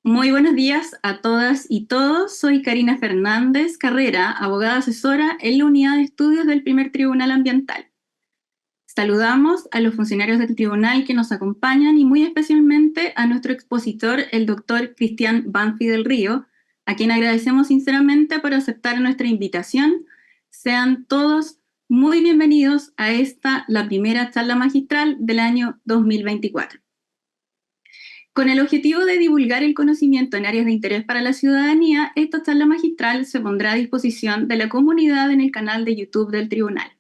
Muy buenos días a todas y todos. Soy Karina Fernández Carrera, abogada asesora en la Unidad de Estudios del Primer Tribunal Ambiental. Saludamos a los funcionarios del tribunal que nos acompañan y muy especialmente a nuestro expositor, el doctor Cristian Banfi del Río, a quien agradecemos sinceramente por aceptar nuestra invitación. Sean todos muy bienvenidos a la primera charla magistral del año 2024. Con el objetivo de divulgar el conocimiento en áreas de interés para la ciudadanía, esta charla magistral se pondrá a disposición de la comunidad en el canal de YouTube del Tribunal.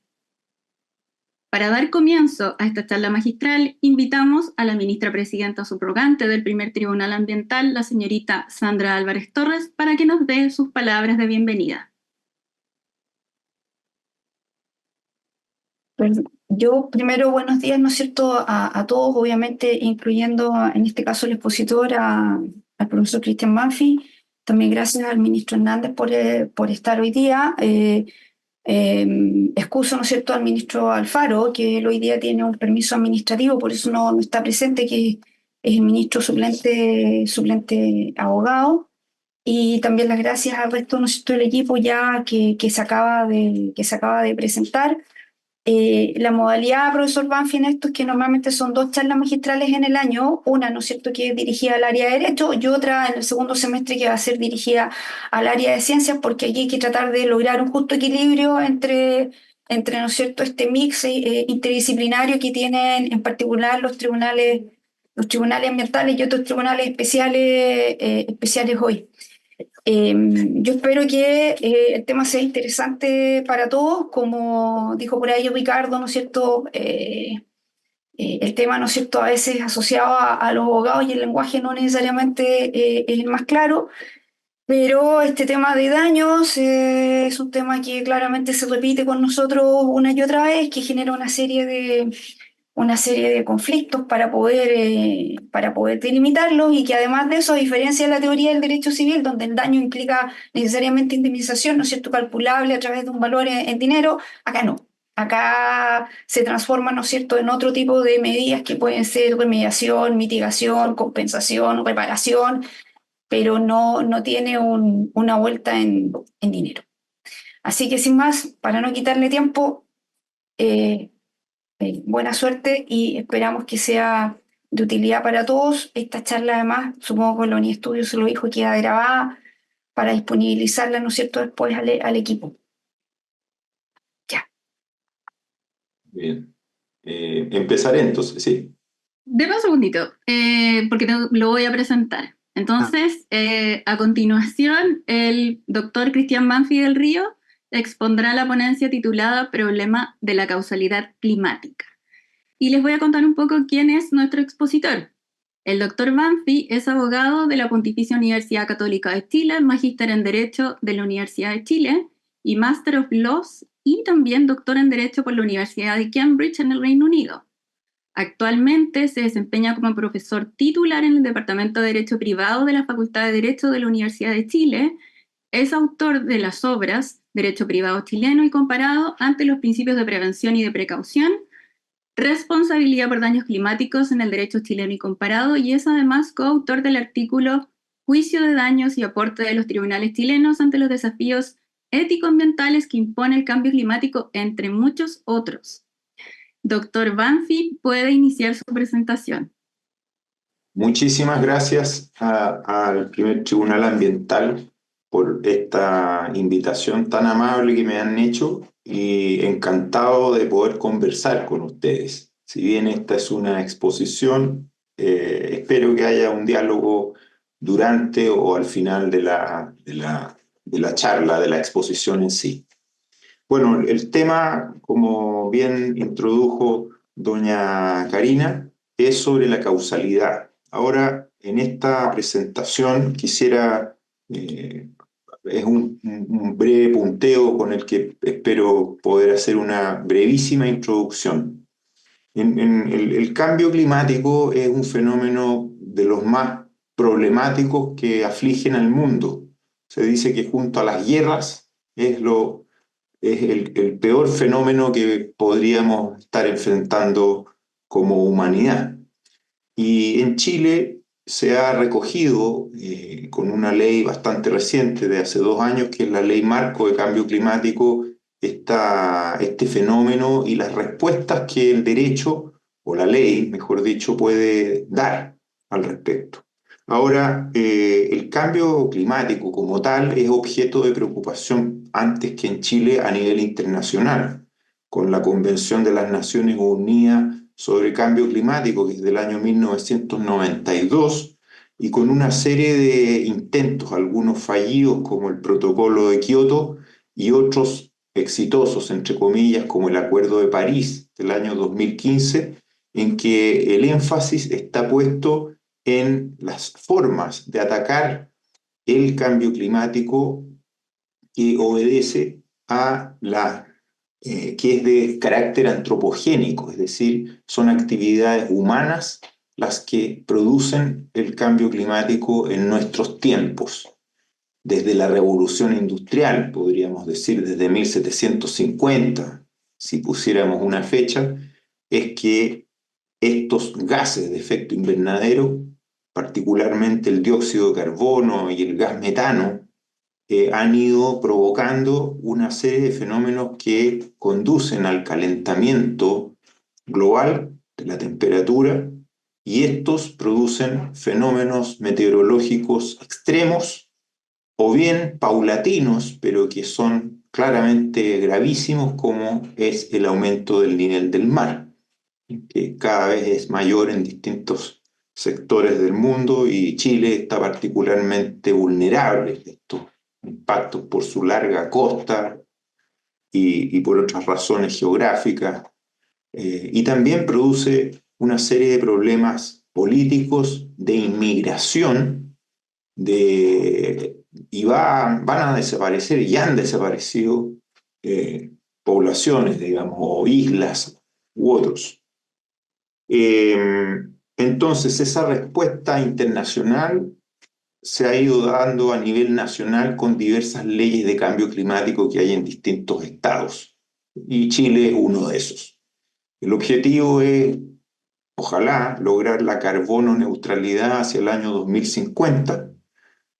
Para dar comienzo a esta charla magistral, invitamos a la ministra presidenta subrogante del Primer Tribunal Ambiental, la señorita Sandra Álvarez Torres, para que nos dé sus palabras de bienvenida. Pues yo primero, buenos días, ¿no es cierto?, a todos, obviamente, incluyendo en este caso el expositor, al profesor Cristian Banfi. También gracias al ministro Hernández por estar hoy día. Excuso, ¿no es cierto?, al ministro Alfaro, que él hoy día tiene un permiso administrativo, por eso no está presente, que es el ministro suplente abogado. Y también las gracias al resto, ¿no es cierto?, del equipo ya que se acaba de presentar. La modalidad, profesor Banfi, en esto es que normalmente son 2 charlas magistrales en el año, una, ¿no es cierto?, que es dirigida al área de Derecho y otra en el segundo semestre que va a ser dirigida al área de Ciencias, porque aquí hay que tratar de lograr un justo equilibrio entre ¿no es cierto?, este mix interdisciplinario que tienen en particular los tribunales ambientales y otros tribunales especiales hoy. Yo espero que el tema sea interesante para todos, como dijo por ahí Ricardo, ¿no es cierto? El tema, ¿no es cierto?, a veces asociado a los abogados y el lenguaje no necesariamente es el más claro, pero este tema de daños es un tema que claramente se repite con nosotros una y otra vez, que genera una serie de conflictos para poder delimitarlos, y que además de eso, a diferencia de la teoría del derecho civil, donde el daño implica necesariamente indemnización, ¿no es cierto?, calculable a través de un valor en dinero, acá no. Acá se transforma, ¿no es cierto?, en otro tipo de medidas que pueden ser remediación, mitigación, compensación, reparación, pero no tiene una vuelta en dinero. Así que sin más, para no quitarle tiempo, buena suerte y esperamos que sea de utilidad para todos. Esta charla, además, supongo que la Uniestudio se lo dijo, queda grabada para disponibilizarla, ¿no es cierto?, después al equipo. Ya. Bien. Empezaré entonces, sí. Deme un segundito, porque lo voy a presentar. Entonces, a continuación, el doctor Cristian Banfi del Río expondrá la ponencia titulada Problema de la causalidad climática. Y les voy a contar un poco quién es nuestro expositor. El doctor Banfi es abogado de la Pontificia Universidad Católica de Chile, magíster en Derecho de la Universidad de Chile y Master of Laws, y también doctor en Derecho por la Universidad de Cambridge en el Reino Unido. Actualmente se desempeña como profesor titular en el Departamento de Derecho Privado de la Facultad de Derecho de la Universidad de Chile. Es autor de las obras Derecho Privado Chileno y Comparado ante los Principios de Prevención y de Precaución, Responsabilidad por Daños Climáticos en el Derecho Chileno y Comparado, y es además coautor del artículo Juicio de daños y aporte de los tribunales chilenos ante los desafíos ético-ambientales que impone el cambio climático, entre muchos otros. Doctor Banfi, puede iniciar su presentación. Muchísimas gracias al Primer Tribunal Ambiental por esta invitación tan amable que me han hecho, y encantado de poder conversar con ustedes. Si bien esta es una exposición, espero que haya un diálogo durante o al final de la charla, de la exposición en sí. Bueno, el tema, como bien introdujo doña Karina, es sobre la causalidad. Ahora, en esta presentación quisiera, es un breve punteo con el que espero poder hacer una brevísima introducción. El cambio climático es un fenómeno de los más problemáticos que afligen al mundo. Se dice que junto a las guerras es el peor fenómeno que podríamos estar enfrentando como humanidad. Y en Chile se ha recogido con una ley bastante reciente de hace 2 años, que es la Ley Marco de Cambio Climático, este fenómeno y las respuestas que el derecho, o la ley, mejor dicho, puede dar al respecto. Ahora, el cambio climático como tal es objeto de preocupación antes que en Chile a nivel internacional, con la Convención de las Naciones Unidas sobre Cambio Climático, que es del año 1992, y con una serie de intentos, algunos fallidos como el Protocolo de Kioto y otros exitosos, entre comillas, como el Acuerdo de París del año 2015, en que el énfasis está puesto en las formas de atacar el cambio climático que obedece a que es de carácter antropogénico, es decir, son actividades humanas las que producen el cambio climático en nuestros tiempos. Desde la revolución industrial, podríamos decir, desde 1750, si pusiéramos una fecha, es que estos gases de efecto invernadero, particularmente el dióxido de carbono y el gas metano, han ido provocando una serie de fenómenos que conducen al calentamiento global de la temperatura, y estos producen fenómenos meteorológicos extremos o bien paulatinos, pero que son claramente gravísimos, como es el aumento del nivel del mar, que cada vez es mayor en distintos sectores del mundo, y Chile está particularmente vulnerable a estos impactos por su larga costa y por otras razones geográficas. Y también produce una serie de problemas políticos de inmigración, y van a desaparecer, y han desaparecido poblaciones, digamos, o islas u otros. Entonces, esa respuesta internacional se ha ido dando a nivel nacional con diversas leyes de cambio climático que hay en distintos estados, y Chile es uno de esos. El objetivo es, ojalá, lograr la carbono neutralidad hacia el año 2050,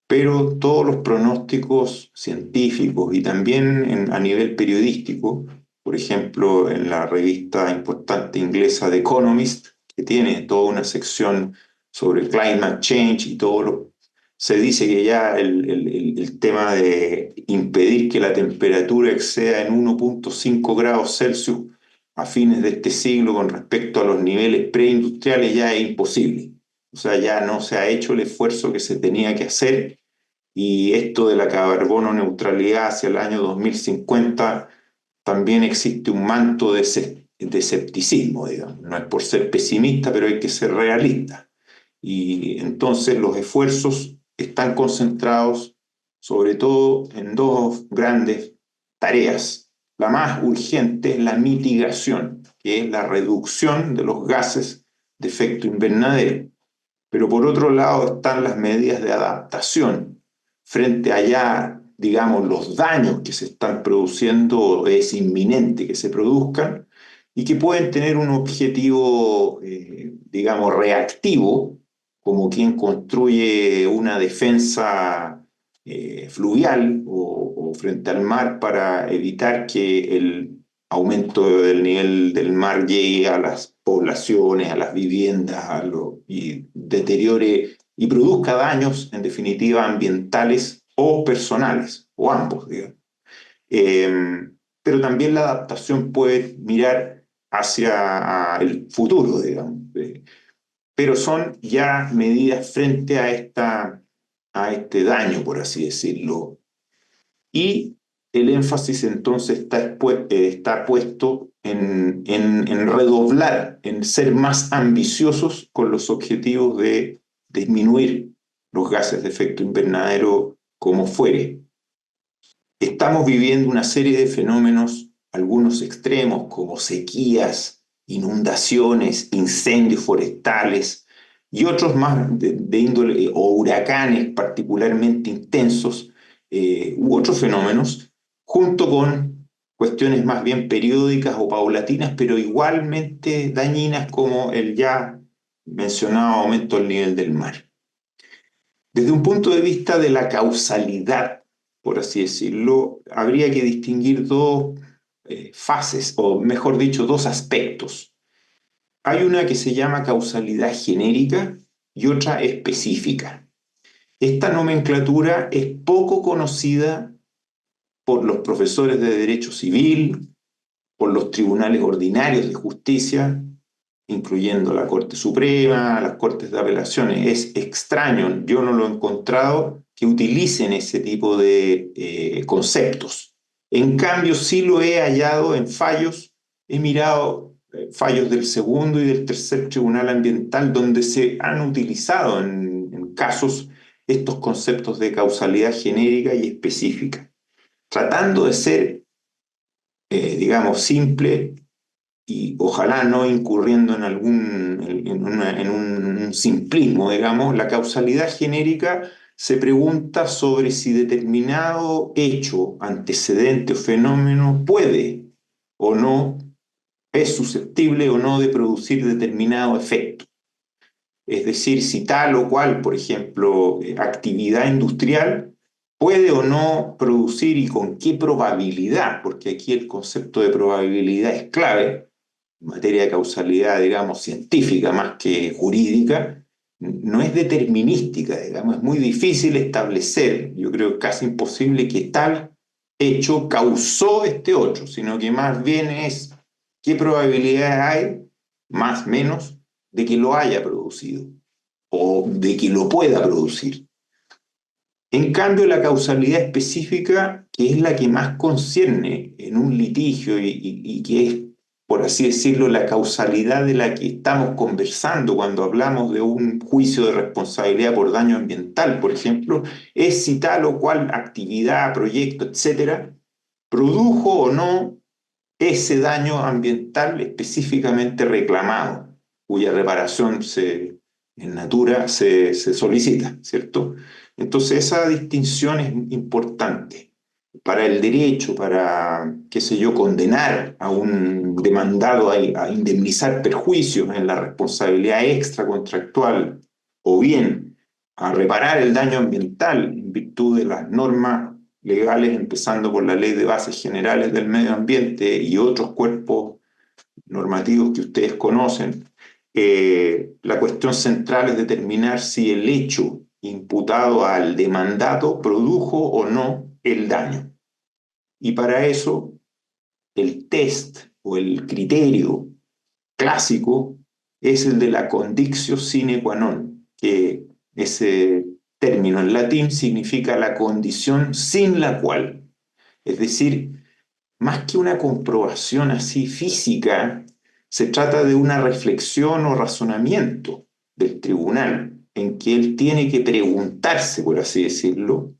pero todos los pronósticos científicos y también a nivel periodístico, por ejemplo, en la revista importante inglesa The Economist, que tiene toda una sección sobre climate change y se dice que ya el tema de impedir que la temperatura exceda en 1,5 grados Celsius a fines de este siglo con respecto a los niveles preindustriales ya es imposible. O sea, ya no se ha hecho el esfuerzo que se tenía que hacer, y esto de la carbono neutralidad hacia el año 2050 también existe un manto de escepticismo, digamos. No es por ser pesimista, pero hay que ser realista. Y entonces los esfuerzos están concentrados sobre todo en dos grandes tareas. La más urgente es la mitigación, que es la reducción de los gases de efecto invernadero. Pero por otro lado están las medidas de adaptación frente a ya, digamos, los daños que se están produciendo, o es inminente que se produzcan, y que pueden tener un objetivo, digamos, reactivo, como quien construye una defensa fluvial o frente al mar para evitar que el aumento del nivel del mar llegue a las poblaciones, a las viviendas, y deteriore y produzca daños, en definitiva, ambientales o personales, o ambos, digamos. Pero también la adaptación puede mirar hacia el futuro, digamos. Pero son ya medidas frente a este daño, por así decirlo. Y el énfasis entonces está puesto en redoblar, en ser más ambiciosos con los objetivos de disminuir los gases de efecto invernadero como fuere. Estamos viviendo una serie de fenómenos, algunos extremos como sequías, inundaciones, incendios forestales, y otros más de índole, o huracanes particularmente intensos, u otros fenómenos, junto con cuestiones más bien periódicas o paulatinas, pero igualmente dañinas, como el ya mencionado aumento del nivel del mar. Desde un punto de vista de la causalidad, por así decirlo, habría que distinguir dos fases, o mejor dicho, dos aspectos. Hay una que se llama causalidad genérica y otra específica. Esta nomenclatura es poco conocida por los profesores de Derecho Civil, por los tribunales ordinarios de justicia, incluyendo la Corte Suprema, las Cortes de Apelaciones. Es extraño, yo no lo he encontrado que utilicen ese tipo de conceptos. En cambio, sí lo he hallado en fallos, he mirado fallos del segundo y del tercer tribunal ambiental donde se han utilizado en casos estos conceptos de causalidad genérica y específica, tratando de ser, digamos, simple y ojalá no incurriendo en un simplismo, digamos. La causalidad genérica se pregunta sobre si determinado hecho, antecedente o fenómeno puede o no, es susceptible o no de producir determinado efecto. Es decir, si tal o cual, por ejemplo, actividad industrial puede o no producir y con qué probabilidad, porque aquí el concepto de probabilidad es clave, en materia de causalidad, digamos, científica más que jurídica, no es determinística, digamos, es muy difícil establecer, yo creo casi imposible que tal hecho causó este otro, sino que más bien es qué probabilidad hay, más o menos, de que lo haya producido o de que lo pueda producir. En cambio, la causalidad específica, que es la que más concierne en un litigio y que es, por así decirlo, la causalidad de la que estamos conversando cuando hablamos de un juicio de responsabilidad por daño ambiental, por ejemplo, es si tal o cual actividad, proyecto, etcétera, produjo o no ese daño ambiental específicamente reclamado, cuya reparación en natura se solicita, ¿cierto? Entonces esa distinción es importante para el derecho, para, qué sé yo, condenar a un demandado a indemnizar perjuicios en la responsabilidad extracontractual o bien a reparar el daño ambiental en virtud de las normas legales, empezando por la Ley de Bases Generales del Medio Ambiente y otros cuerpos normativos que ustedes conocen. La cuestión central es determinar si el hecho imputado al demandado produjo o no el daño. Y para eso, el test o el criterio clásico es el de la conditio sine qua non, que ese término en latín significa la condición sin la cual. Es decir, más que una comprobación así física, se trata de una reflexión o razonamiento del tribunal en que él tiene que preguntarse, por así decirlo,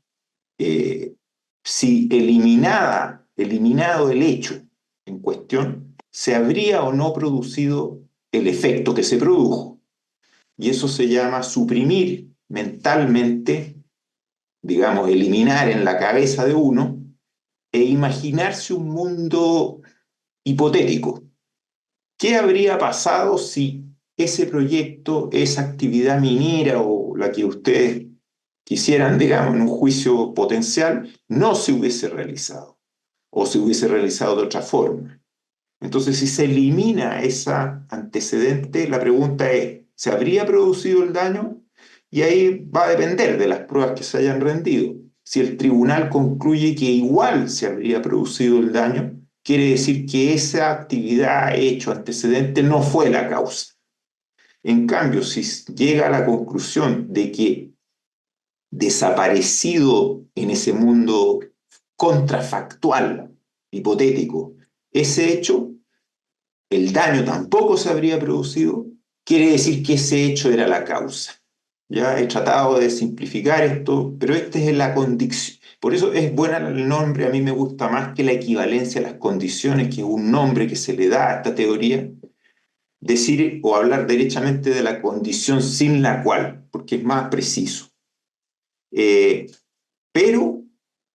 si eliminado el hecho en cuestión, se habría o no producido el efecto que se produjo. Y eso se llama suprimir mentalmente, digamos, eliminar en la cabeza de uno e imaginarse un mundo hipotético. ¿Qué habría pasado si ese proyecto, esa actividad minera o la que ustedes quisieran, digamos, en un juicio potencial, no se hubiese realizado o se hubiese realizado de otra forma? Entonces, si se elimina esa antecedente, la pregunta es, ¿se habría producido el daño? Y ahí va a depender de las pruebas que se hayan rendido. Si el tribunal concluye que igual se habría producido el daño, quiere decir que esa actividad hecho antecedente no fue la causa. En cambio, si llega a la conclusión de que desaparecido en ese mundo contrafactual, hipotético, ese hecho, el daño tampoco se habría producido, quiere decir que ese hecho era la causa. Ya he tratado de simplificar esto, pero esta es la condición. Por eso es buena el nombre, a mí me gusta más que la equivalencia a las condiciones, que es un nombre que se le da a esta teoría, decir o hablar derechamente de la condición sin la cual, porque es más preciso. Pero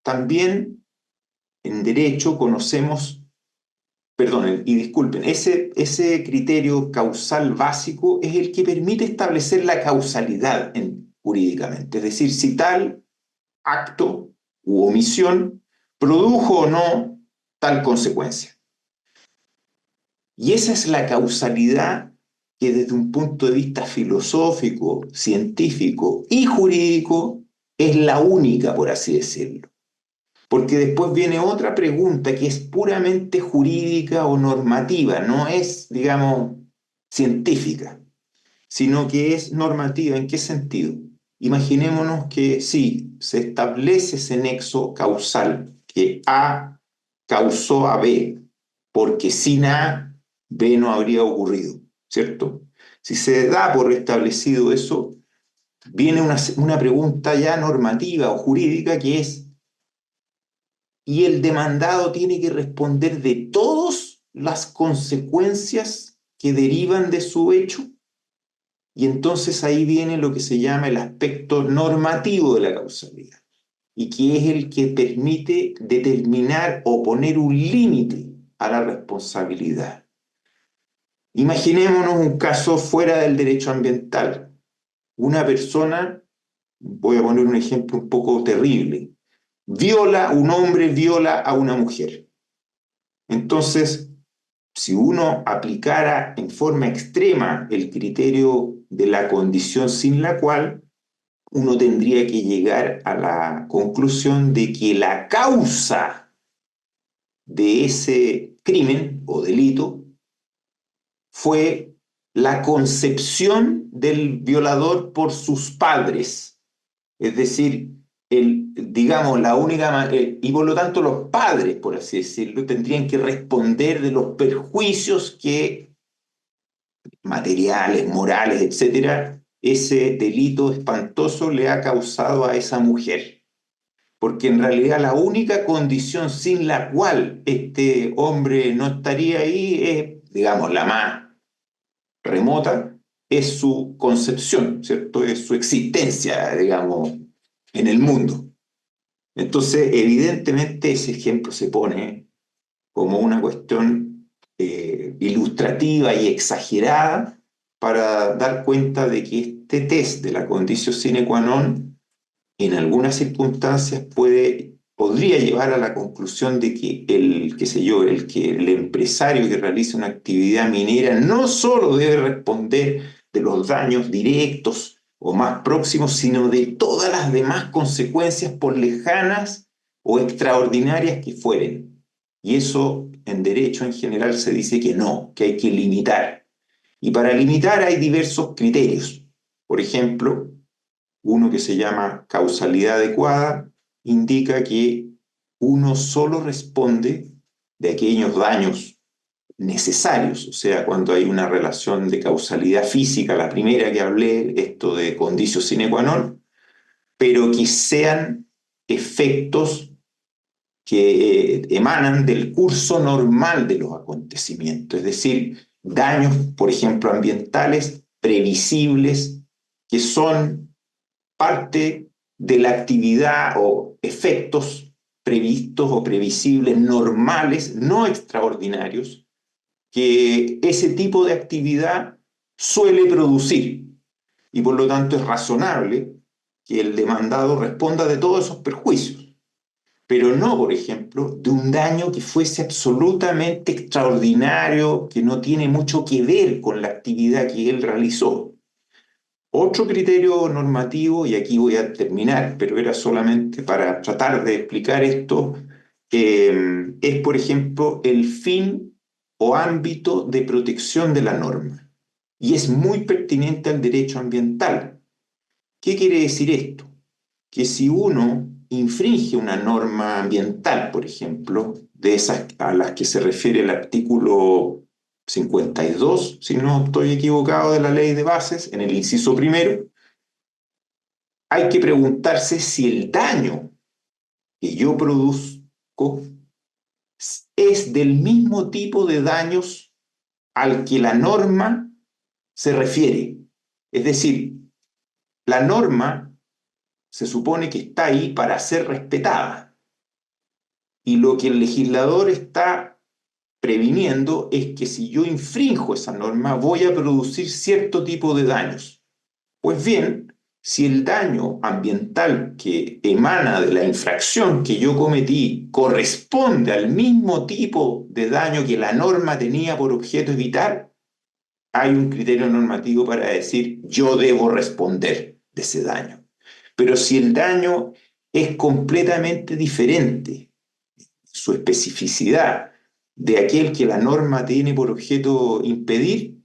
también en derecho conocemos, perdonen y disculpen, ese criterio causal básico es el que permite establecer la causalidad en jurídicamente, es decir, si tal acto u omisión produjo o no tal consecuencia. Y esa es la causalidad que desde un punto de vista filosófico, científico y jurídico es la única, por así decirlo. Porque después viene otra pregunta que es puramente jurídica o normativa, no es, digamos, científica, sino que es normativa. ¿En qué sentido? Imaginémonos que sí, se establece ese nexo causal, que A causó a B, porque sin A, B no habría ocurrido, ¿cierto? Si se da por establecido eso, viene una pregunta ya normativa o jurídica que es, ¿y el demandado tiene que responder de todas las consecuencias que derivan de su hecho? Y entonces ahí viene lo que se llama el aspecto normativo de la causalidad, y que es el que permite determinar o poner un límite a la responsabilidad. Imaginémonos un caso fuera del derecho ambiental. Una persona, voy a poner un ejemplo un poco terrible, un hombre viola a una mujer. Entonces, si uno aplicara en forma extrema el criterio de la condición sin la cual, uno tendría que llegar a la conclusión de que la causa de ese crimen o delito fue la concepción del violador por sus padres. Es decir, digamos, la única y por lo tanto los padres, por así decirlo, tendrían que responder de los perjuicios que materiales, morales, etcétera, ese delito espantoso le ha causado a esa mujer. Porque en realidad la única condición sin la cual este hombre no estaría ahí es, digamos, la más remota, es su concepción, ¿cierto? Es su existencia, digamos, en el mundo. Entonces, evidentemente ese ejemplo se pone como una cuestión ilustrativa y exagerada para dar cuenta de que este test de la condicio sine qua non en algunas circunstancias podría llevar a la conclusión de que el empresario que realiza una actividad minera no solo debe responder de los daños directos o más próximos, sino de todas las demás consecuencias, por lejanas o extraordinarias que fueren. Y eso en derecho en general se dice que no, que hay que limitar. Y para limitar hay diversos criterios. Por ejemplo, uno que se llama causalidad adecuada indica que uno solo responde de aquellos daños necesarios, o sea, cuando hay una relación de causalidad física, la primera que hablé, esto de condicio sine qua non, pero que sean efectos que emanan del curso normal de los acontecimientos, es decir, daños, por ejemplo, ambientales previsibles, que son parte de la actividad o efectos previstos o previsibles normales, no extraordinarios, que ese tipo de actividad suele producir. Y por lo tanto es razonable que el demandado responda de todos esos perjuicios, pero no, por ejemplo, de un daño que fuese absolutamente extraordinario, que no tiene mucho que ver con la actividad que él realizó. Otro criterio normativo, y aquí voy a terminar, pero era solamente para tratar de explicar esto, es, por ejemplo, el fin o ámbito de protección de la norma. Y es muy pertinente al derecho ambiental. ¿Qué quiere decir esto? Que si uno infringe una norma ambiental, por ejemplo, de esas a las que se refiere el artículo 52, si no estoy equivocado, de la ley de bases, en el inciso primero, hay que preguntarse si el daño que yo produzco es del mismo tipo de daños al que la norma se refiere. Es decir, la norma se supone que está ahí para ser respetada. Y lo que el legislador está previniendo es que si yo infrinjo esa norma voy a producir cierto tipo de daños. Pues bien, Si el daño ambiental que emana de la infracción que yo cometí corresponde al mismo tipo de daño que la norma tenía por objeto evitar, hay un criterio normativo para decir yo debo responder de ese daño. Pero si el daño es completamente diferente, su especificidad, de aquel que la norma tiene por objeto impedir,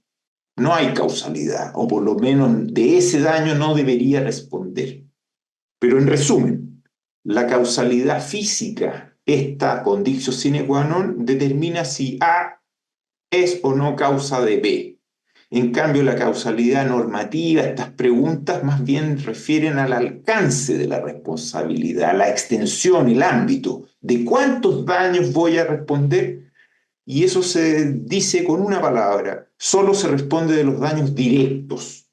no hay causalidad, o por lo menos de ese daño no debería responder. Pero en resumen, la causalidad física, esta conditio sine qua non, determina si A es o no causa de B. En cambio, la causalidad normativa, estas preguntas más bien refieren al alcance de la responsabilidad, la extensión, el ámbito, de cuántos daños voy a responder. Y eso se dice con una palabra, solo se responde de los daños directos.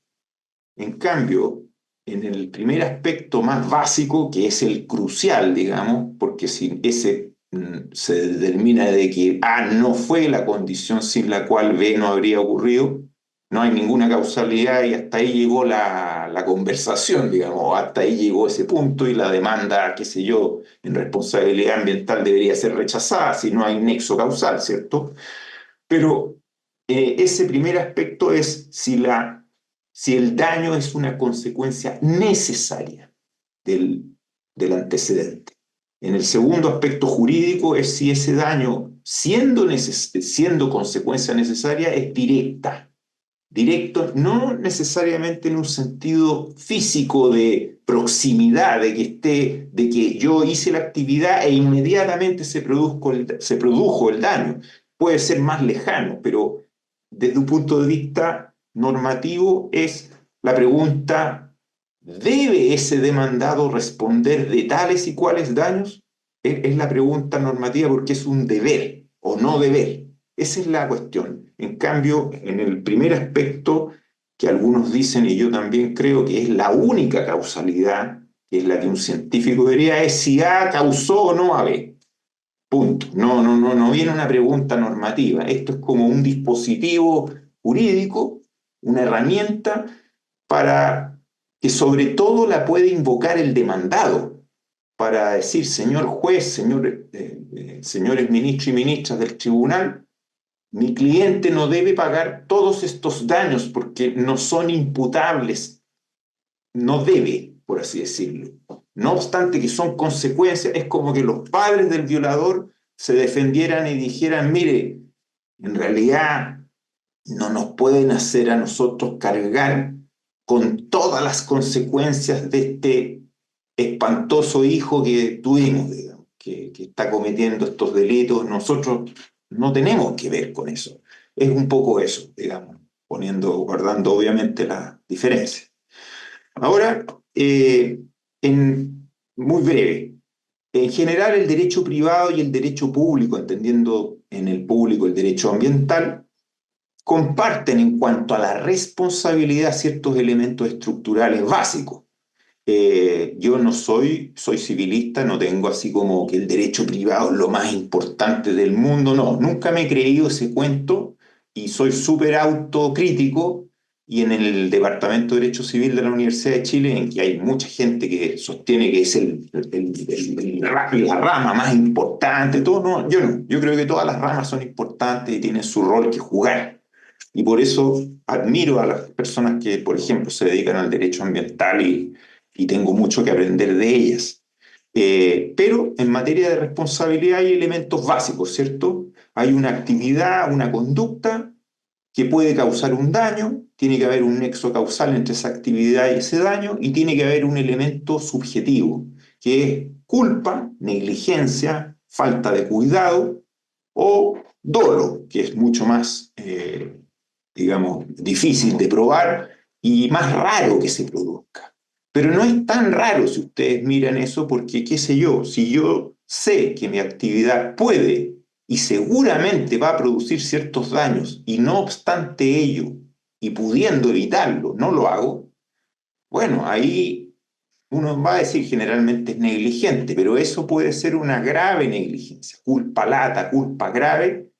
En cambio, en el primer aspecto más básico, que es el crucial, digamos, porque si ese se determina de que A no fue la condición sin la cual B no habría ocurrido, no hay ninguna causalidad y hasta ahí llegó la conversación, digamos, hasta ahí llegó ese punto y la demanda, qué sé yo, en responsabilidad ambiental debería ser rechazada si no hay nexo causal, ¿cierto? Pero ese primer aspecto es si el daño es una consecuencia necesaria del antecedente. En el segundo aspecto jurídico es si ese daño, siendo consecuencia necesaria, es directa. Directo, no necesariamente en un sentido físico de proximidad, de que yo hice la actividad e inmediatamente se produjo el daño. Puede ser más lejano, pero desde un punto de vista normativo es la pregunta: ¿debe ese demandado responder de tales y cuales daños? Es la pregunta normativa porque es un deber o no deber. Esa es la cuestión. En cambio, en el primer aspecto, que algunos dicen, y yo también creo que es la única causalidad, que es la que un científico diría, es si A causó o no a B. Punto. No viene una pregunta normativa. Esto es como un dispositivo jurídico, una herramienta para que sobre todo la puede invocar el demandado, para decir, señor juez, señores ministros y ministras del tribunal, mi cliente no debe pagar todos estos daños porque no son imputables, no debe, por así decirlo. No obstante que son consecuencias, es como que los padres del violador se defendieran y dijeran, mire, en realidad no nos pueden hacer a nosotros cargar con todas las consecuencias de este espantoso hijo que tuvimos, digamos, que está cometiendo estos delitos. Nosotros no tenemos que ver con eso. Es un poco eso, digamos, guardando obviamente la diferencia. Ahora, muy breve, en general el derecho privado y el derecho público, entendiendo en el público el derecho ambiental, comparten en cuanto a la responsabilidad ciertos elementos estructurales básicos. Yo no soy civilista, no tengo así como que el derecho privado es lo más importante del mundo, no, nunca me he creído ese cuento y soy súper autocrítico, y en el Departamento de Derecho Civil de la Universidad de Chile, en que hay mucha gente que sostiene que es la rama más importante, todo, no, yo creo que todas las ramas son importantes y tienen su rol que jugar. Y por eso admiro a las personas que, por ejemplo, se dedican al derecho ambiental y tengo mucho que aprender de ellas. Pero en materia de responsabilidad hay elementos básicos, ¿cierto? Hay una actividad, una conducta que puede causar un daño, tiene que haber un nexo causal entre esa actividad y ese daño, y tiene que haber un elemento subjetivo, que es culpa, negligencia, falta de cuidado o dolo, que es mucho más, digamos, difícil de probar y más raro que se produzca. Pero no es tan raro si ustedes miran eso, porque, qué sé yo, si yo sé que mi actividad puede y seguramente va a producir ciertos daños, y no obstante ello, y pudiendo evitarlo, no lo hago, bueno, ahí uno va a decir generalmente es negligente, pero eso puede ser una grave negligencia, culpa lata, culpa grave,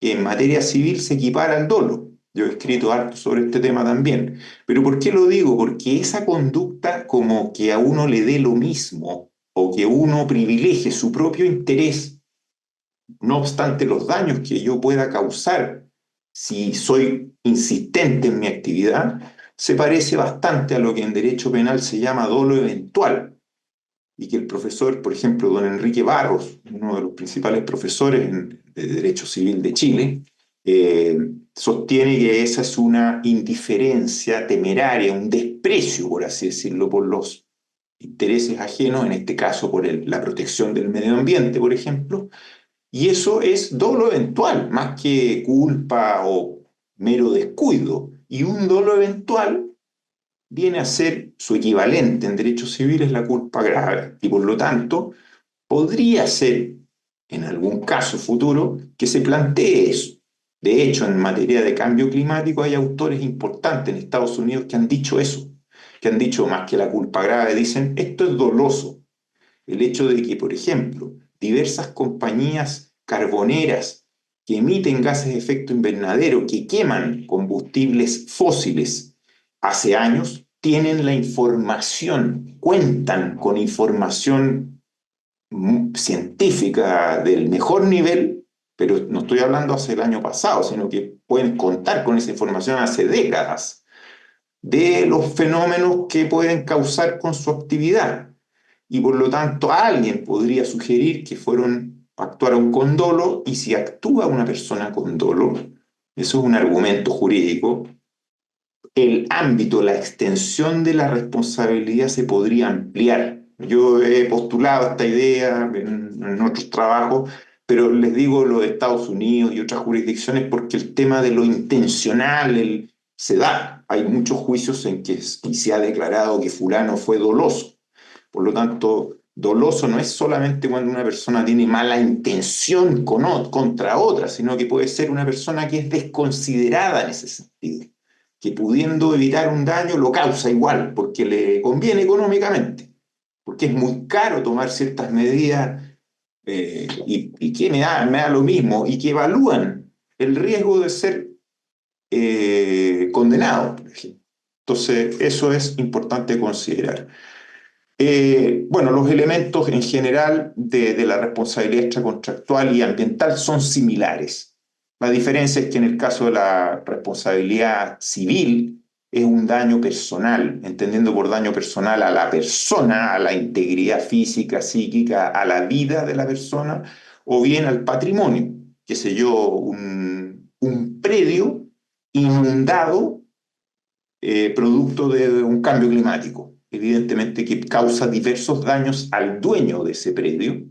que en materia civil se equipara al dolo. Yo he escrito harto sobre este tema también. Pero ¿por qué lo digo? Porque esa conducta como que a uno le dé lo mismo o que uno privilegie su propio interés, no obstante los daños que yo pueda causar si soy insistente en mi actividad, se parece bastante a lo que en derecho penal se llama dolo eventual y que el profesor, por ejemplo, don Enrique Barros, uno de los principales profesores de Derecho Civil de Chile, eh, sostiene que esa es una indiferencia temeraria, un desprecio, por así decirlo, por los intereses ajenos, en este caso por la protección del medio ambiente, por ejemplo, y eso es dolo eventual, más que culpa o mero descuido. Y un dolo eventual viene a ser su equivalente en derecho civil es la culpa grave. Y por lo tanto, podría ser, en algún caso futuro, que se plantee eso. De hecho, en materia de cambio climático hay autores importantes en Estados Unidos que han dicho eso, que han dicho más que la culpa grave, dicen, esto es doloso. El hecho de que, por ejemplo, diversas compañías carboneras que emiten gases de efecto invernadero, que queman combustibles fósiles hace años, tienen la información, cuentan con información científica del mejor nivel, pero no estoy hablando hace el año pasado, sino que pueden contar con esa información hace décadas de los fenómenos que pueden causar con su actividad. Y por lo tanto alguien podría sugerir que actuaron con dolo, y si actúa una persona con dolo, eso es un argumento jurídico, el ámbito, la extensión de la responsabilidad se podría ampliar. Yo he postulado esta idea en otros trabajos, pero les digo lo de Estados Unidos y otras jurisdicciones porque el tema de lo intencional se da. Hay muchos juicios en que se ha declarado que fulano fue doloso. Por lo tanto, doloso no es solamente cuando una persona tiene mala intención contra otra, sino que puede ser una persona que es desconsiderada en ese sentido, que pudiendo evitar un daño lo causa igual, porque le conviene económicamente, porque es muy caro tomar ciertas medidas y que me da lo mismo, y que evalúan el riesgo de ser condenado, por ejemplo. Entonces, eso es importante considerar. Bueno, los elementos en general de la responsabilidad extracontractual y ambiental son similares. La diferencia es que en el caso de la responsabilidad civil es un daño personal, entendiendo por daño personal a la persona, a la integridad física, psíquica, a la vida de la persona, o bien al patrimonio, qué sé yo, un predio inundado producto de un cambio climático. Evidentemente que causa diversos daños al dueño de ese predio,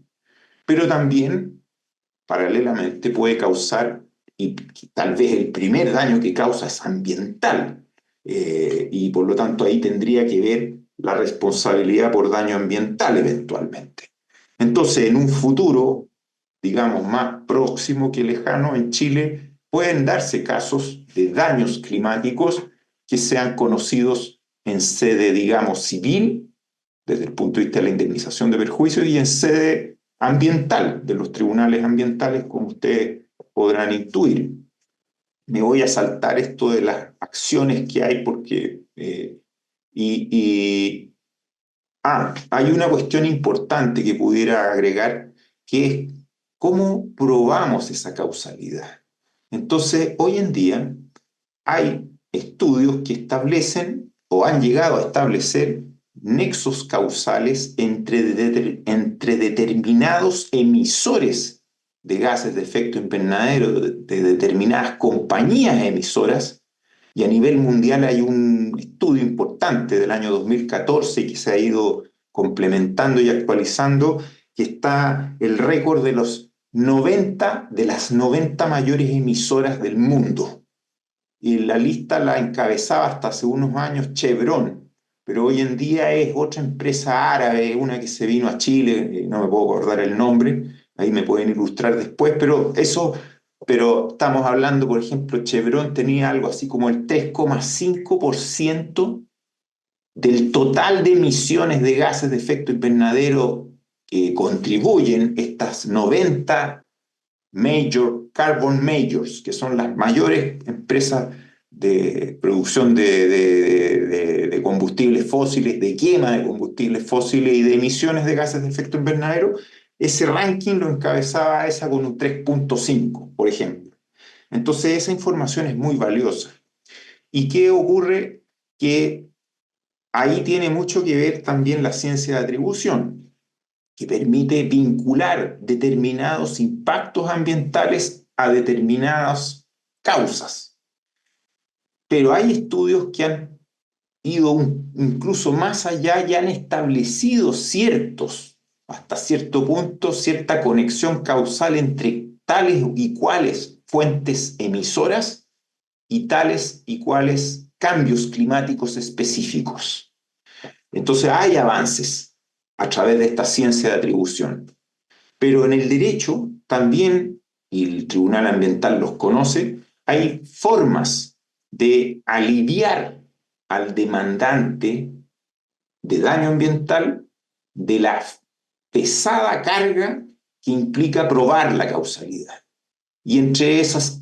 pero también, paralelamente, puede causar, y tal vez el primer daño que causa es ambiental, y por lo tanto ahí tendría que ver la responsabilidad por daño ambiental eventualmente. Entonces, en un futuro, digamos, más próximo que lejano, en Chile pueden darse casos de daños climáticos que sean conocidos en sede, digamos, civil, desde el punto de vista de la indemnización de perjuicios, y en sede ambiental, de los tribunales ambientales, como ustedes podrán intuir. Me voy a saltar esto de las acciones que hay porque... hay una cuestión importante que pudiera agregar, que es cómo probamos esa causalidad. Entonces, hoy en día hay estudios que establecen o han llegado a establecer nexos causales entre determinados emisores de gases de efecto invernadero, de determinadas compañías emisoras, y a nivel mundial hay un estudio importante del año 2014 que se ha ido complementando y actualizando, que está el récord de de las 90 mayores emisoras del mundo. Y la lista la encabezaba hasta hace unos años Chevron, pero hoy en día es otra empresa árabe, una que se vino a Chile, no me puedo acordar el nombre, ahí me pueden ilustrar después, pero estamos hablando, por ejemplo, Chevron tenía algo así como el 3,5% del total de emisiones de gases de efecto invernadero que contribuyen estas 90 carbon majors, que son las mayores empresas de producción de combustibles fósiles, de quema de combustibles fósiles y de emisiones de gases de efecto invernadero, ese ranking lo encabezaba esa con un 3.5, por ejemplo. Entonces esa información es muy valiosa. ¿Y qué ocurre? Que ahí tiene mucho que ver también la ciencia de atribución, que permite vincular determinados impactos ambientales a determinadas causas. Pero hay estudios que han ido incluso más allá y han establecido hasta cierto punto, cierta conexión causal entre tales y cuales fuentes emisoras y tales y cuales cambios climáticos específicos. Entonces hay avances a través de esta ciencia de atribución. Pero en el derecho también, y el Tribunal Ambiental los conoce, hay formas de aliviar al demandante de daño ambiental de la pesada carga que implica probar la causalidad. Y estos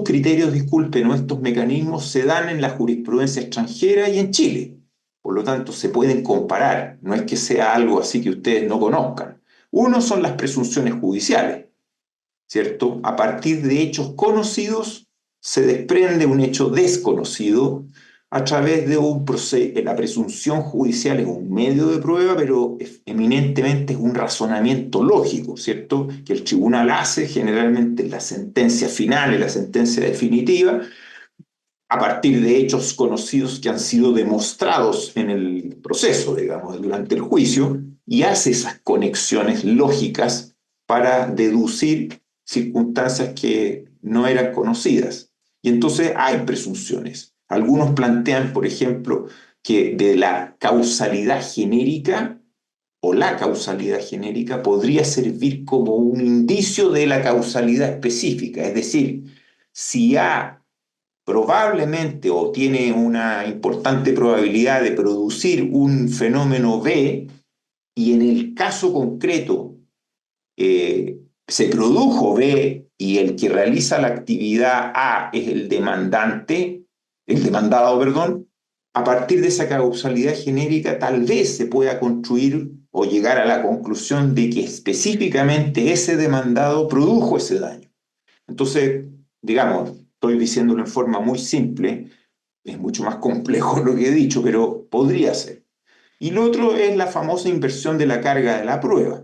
criterios, disculpen, o estos mecanismos se dan en la jurisprudencia extranjera y en Chile. Por lo tanto, se pueden comparar. No es que sea algo así que ustedes no conozcan. Uno son las presunciones judiciales, ¿cierto? A partir de hechos conocidos se desprende un hecho desconocido a través de un proceso. La presunción judicial es un medio de prueba, pero eminentemente es un razonamiento lógico, ¿cierto? Que el tribunal hace generalmente en la sentencia final, en la sentencia definitiva, a partir de hechos conocidos que han sido demostrados en el proceso, digamos, durante el juicio, y hace esas conexiones lógicas para deducir circunstancias que no eran conocidas. Y entonces hay presunciones. Algunos plantean, por ejemplo, que de la causalidad genérica o la causalidad genérica podría servir como un indicio de la causalidad específica. Es decir, si A probablemente o tiene una importante probabilidad de producir un fenómeno B y en el caso concreto se produjo B y el que realiza la actividad A es el demandado, perdón, a partir de esa causalidad genérica tal vez se pueda construir o llegar a la conclusión de que específicamente ese demandado produjo ese daño. Entonces, digamos, estoy diciéndolo en forma muy simple, es mucho más complejo lo que he dicho, pero podría ser. Y lo otro es la famosa inversión de la carga de la prueba.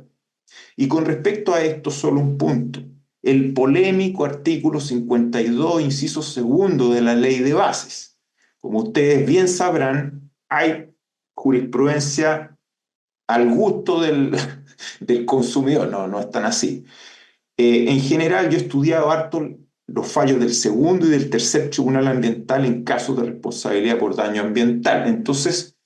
Y con respecto a esto, solo un punto. El polémico artículo 52, inciso segundo de la Ley de Bases. Como ustedes bien sabrán, hay jurisprudencia al gusto del consumidor. No es tan así. En general, yo he estudiado harto los fallos del segundo y del tercer tribunal ambiental en casos de responsabilidad por daño ambiental. Entonces,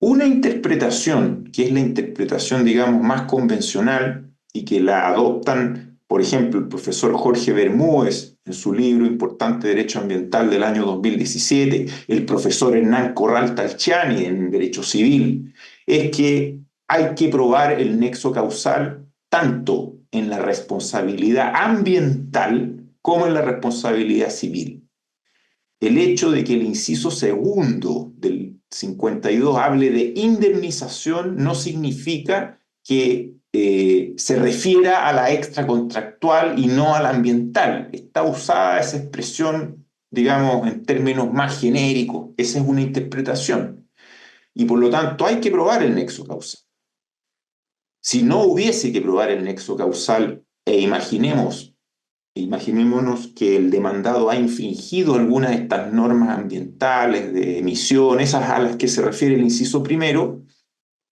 una interpretación, que es la interpretación, digamos, más convencional y que la adoptan, por ejemplo, el profesor Jorge Bermúdez en su libro importante Derecho Ambiental del año 2017, el profesor Hernán Corral Talchiani en Derecho Civil, es que hay que probar el nexo causal tanto en la responsabilidad ambiental como en la responsabilidad civil. El hecho de que el inciso segundo del 52 hable de indemnización no significa que se refiera a la extracontractual y no a la ambiental. Está usada esa expresión, digamos, en términos más genéricos. Esa es una interpretación. Y por lo tanto hay que probar el nexo causal. Si no hubiese que probar el nexo causal imaginémonos que el demandado ha infringido alguna de estas normas ambientales de emisión, esas a las que se refiere el inciso primero,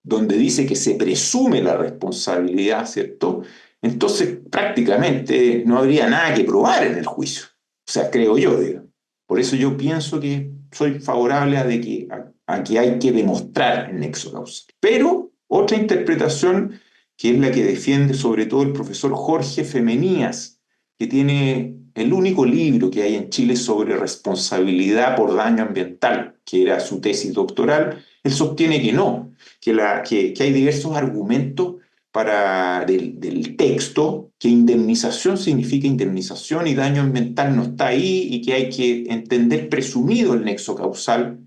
donde dice que se presume la responsabilidad, ¿cierto? Entonces prácticamente no habría nada que probar en el juicio. O sea, creo yo, digamos. Por eso yo pienso que soy favorable a que hay que demostrar el nexo causal. Pero otra interpretación, que es la que defiende sobre todo el profesor Jorge Femenías, que tiene el único libro que hay en Chile sobre responsabilidad por daño ambiental, que era su tesis doctoral, él sostiene que no, que hay diversos argumentos del texto, que indemnización significa indemnización y daño ambiental no está ahí, y que hay que entender presumido el nexo causal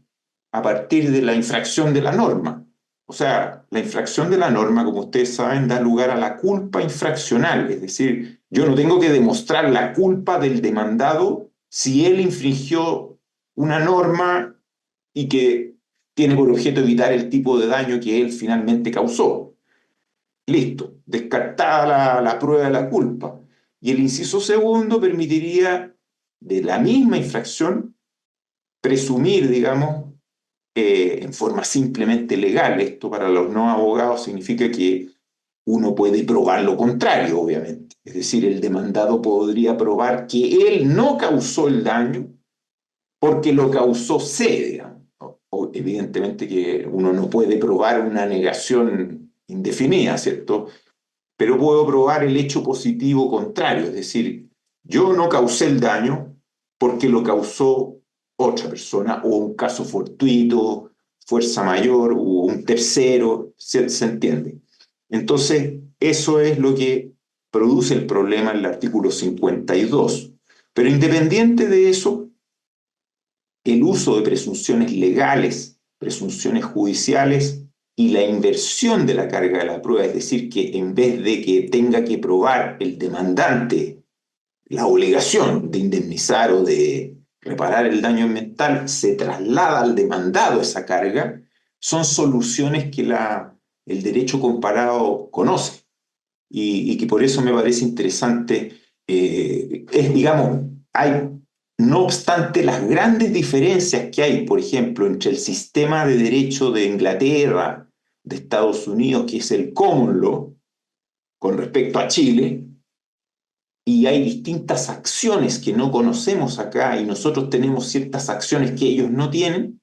a partir de la infracción de la norma. O sea, la infracción de la norma, como ustedes saben, da lugar a la culpa infraccional, es decir, yo no tengo que demostrar la culpa del demandado si él infringió una norma y que tiene por objeto evitar el tipo de daño que él finalmente causó. Listo, descartada la prueba de la culpa. Y el inciso segundo permitiría, de la misma infracción, presumir, digamos, en forma simplemente legal. Esto para los no abogados significa que uno puede probar lo contrario, obviamente. Es decir, el demandado podría probar que él no causó el daño porque lo causó C, digamos. Evidentemente que uno no puede probar una negación indefinida, ¿cierto? Pero puedo probar el hecho positivo contrario, es decir, yo no causé el daño porque lo causó otra persona, o un caso fortuito, fuerza mayor, o un tercero, ¿se entiende? Entonces, eso es lo que produce el problema en el artículo 52. Pero independiente de eso, el uso de presunciones legales, presunciones judiciales y la inversión de la carga de la prueba, es decir, que en vez de que tenga que probar el demandante la obligación de indemnizar o de reparar el daño ambiental, se traslada al demandado esa carga, son soluciones que el derecho comparado conoce, y que por eso me parece interesante. Digamos, no obstante las grandes diferencias que hay, por ejemplo, entre el sistema de derecho de Inglaterra, de Estados Unidos, que es el common law, con respecto a Chile, y hay distintas acciones que no conocemos acá, y nosotros tenemos ciertas acciones que ellos no tienen,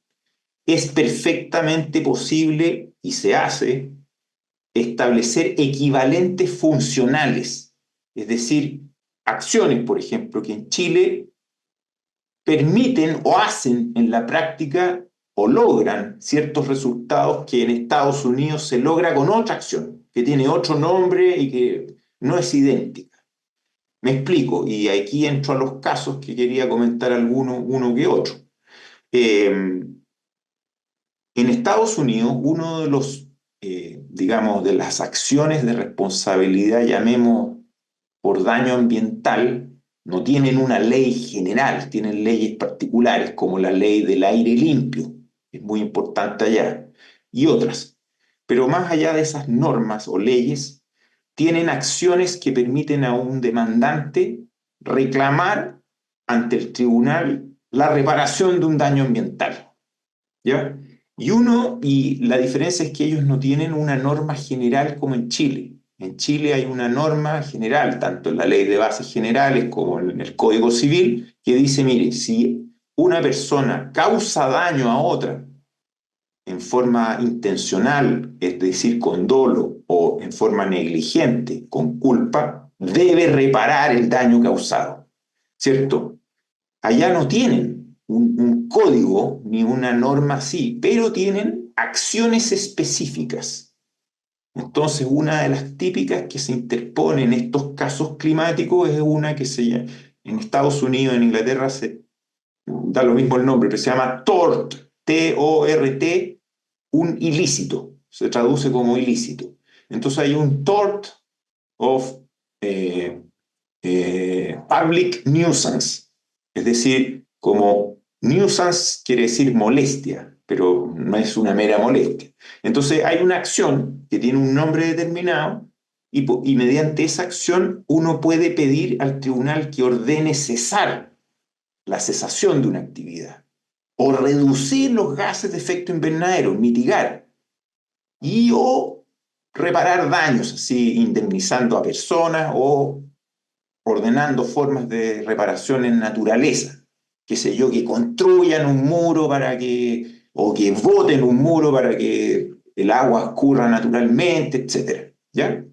es perfectamente posible, y se hace, establecer equivalentes funcionales, es decir, acciones, por ejemplo, que en Chile permiten o hacen en la práctica o logran ciertos resultados que en Estados Unidos se logra con otra acción, que tiene otro nombre y que no es idéntica. Me explico, y aquí entro a los casos que quería comentar uno que otro. En Estados Unidos, uno de los, digamos, de las acciones de responsabilidad, llamemos por daño ambiental, no tienen una ley general, tienen leyes particulares, como la ley del aire limpio, que es muy importante allá, y otras. Pero más allá de esas normas o leyes, tienen acciones que permiten a un demandante reclamar ante el tribunal la reparación de un daño ambiental, ¿ya? Y la diferencia es que ellos no tienen una norma general como en Chile. En Chile hay una norma general, tanto en la Ley de Bases Generales como en el Código Civil, que dice, mire, si una persona causa daño a otra en forma intencional, es decir, con dolo, o en forma negligente, con culpa, debe reparar el daño causado, ¿cierto? Allá no tienen un código ni una norma así, pero tienen acciones específicas. Entonces, una de las típicas que se interpone en estos casos climáticos es una que se llama, en Estados Unidos, en Inglaterra, da lo mismo el nombre, pero se llama tort, T-O-R-T, un ilícito, se traduce como ilícito. Entonces hay un tort of public nuisance, es decir, como nuisance quiere decir molestia, pero no es una mera molestia. Entonces hay una acción que tiene un nombre determinado, y mediante esa acción uno puede pedir al tribunal que ordene cesar la cesación de una actividad, o reducir los gases de efecto invernadero, mitigar, o reparar daños, así indemnizando a personas o ordenando formas de reparación en naturaleza, qué sé yo, que construyan un muro o que boten un muro para que el agua escurra naturalmente, etc. ¿Ya?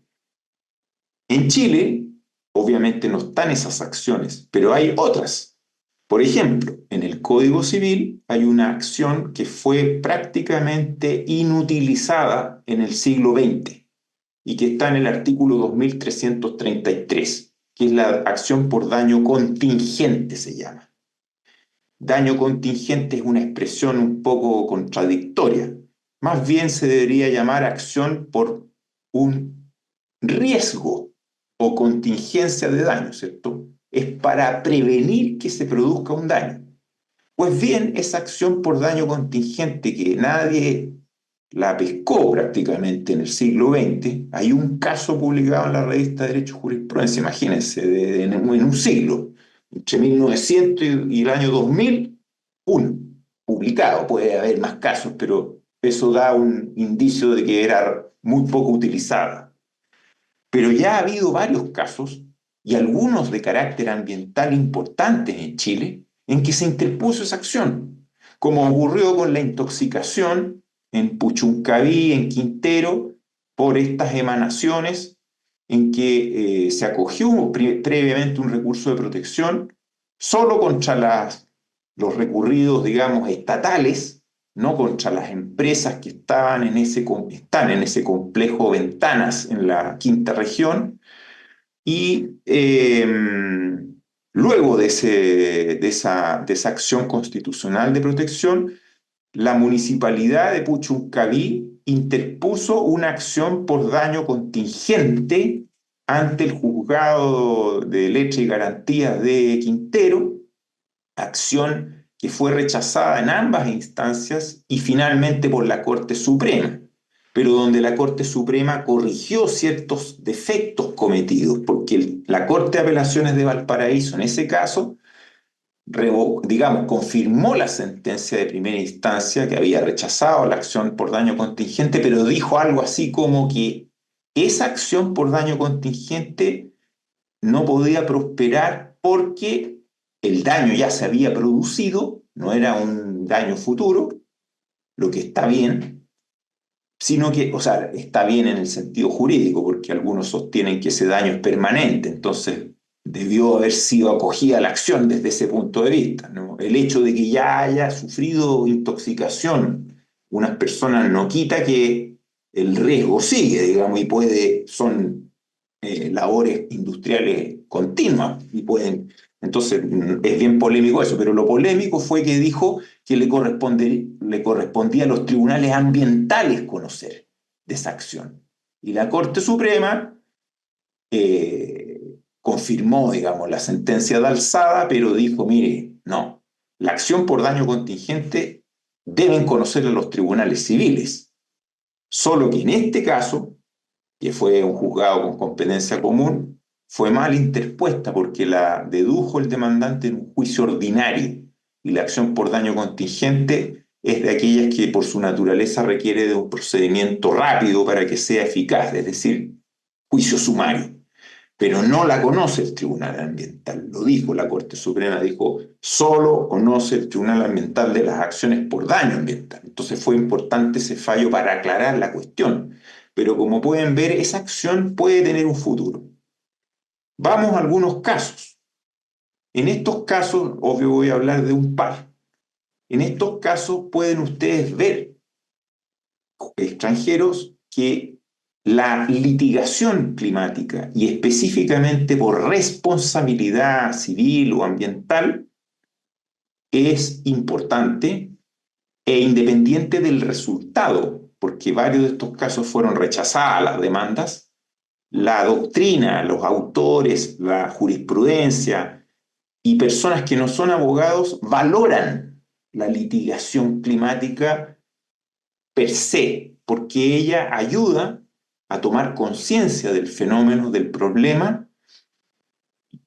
En Chile, obviamente no están esas acciones, pero hay otras. Por ejemplo, en el Código Civil hay una acción que fue prácticamente inutilizada en el siglo XX, y que está en el artículo 2333, que es la acción por daño contingente, se llama. Daño contingente es una expresión un poco contradictoria. Más bien se debería llamar acción por un riesgo o contingencia de daño, ¿cierto? Es para prevenir que se produzca un daño. Pues bien, esa acción por daño contingente que nadie la pescó prácticamente en el siglo XX, hay un caso publicado en la revista Derecho y Jurisprudencia, imagínense, en un siglo, entre 1900 y el año 2000, uno publicado. Puede haber más casos, pero eso da un indicio de que era muy poco utilizada. Pero ya ha habido varios casos, y algunos de carácter ambiental importantes en Chile, en que se interpuso esa acción, como ocurrió con la intoxicación en Puchuncaví, en Quintero, por estas emanaciones, en que se acogió previamente un recurso de protección solo contra los recurridos, digamos, estatales, no contra las empresas que están en ese complejo Ventanas en la quinta región. Y luego de esa acción constitucional de protección, la municipalidad de Puchuncaví interpuso una acción por daño contingente ante el juzgado de letra y garantías de Quintero, acción que fue rechazada en ambas instancias y finalmente por la Corte Suprema, pero donde la Corte Suprema corrigió ciertos defectos cometidos, porque la Corte de Apelaciones de Valparaíso en ese caso, digamos, confirmó la sentencia de primera instancia que había rechazado la acción por daño contingente, pero dijo algo así como que esa acción por daño contingente no podía prosperar porque el daño ya se había producido, no era un daño futuro, lo que está bien, sino que, o sea, está bien en el sentido jurídico, porque algunos sostienen que ese daño es permanente, entonces debió haber sido acogida la acción desde ese punto de vista, ¿no? El hecho de que ya haya sufrido intoxicación unas personas no quita que el riesgo sigue, digamos, y son labores industriales continuas y pueden. Entonces, es bien polémico eso, pero lo polémico fue que dijo que le correspondía a los tribunales ambientales conocer de esa acción. Y la Corte Suprema confirmó, digamos, la sentencia de alzada, pero dijo, mire, no, la acción por daño contingente deben conocerla los tribunales civiles. Solo que en este caso, que fue un juzgado con competencia común, fue mal interpuesta porque la dedujo el demandante en un juicio ordinario y la acción por daño contingente es de aquellas que por su naturaleza requiere de un procedimiento rápido para que sea eficaz, es decir, juicio sumario. Pero no la conoce el Tribunal Ambiental, lo dijo la Corte Suprema, dijo, solo conoce el Tribunal Ambiental de las acciones por daño ambiental. Entonces fue importante ese fallo para aclarar la cuestión. Pero como pueden ver, esa acción puede tener un futuro. Vamos a algunos casos. En estos casos, obvio voy a hablar de un par. En estos casos pueden ustedes ver, extranjeros, que la litigación climática, y específicamente por responsabilidad civil o ambiental, es importante e independiente del resultado, porque varios de estos casos fueron rechazadas las demandas. La doctrina, los autores, la jurisprudencia y personas que no son abogados valoran la litigación climática per se, porque ella ayuda a tomar conciencia del fenómeno, del problema,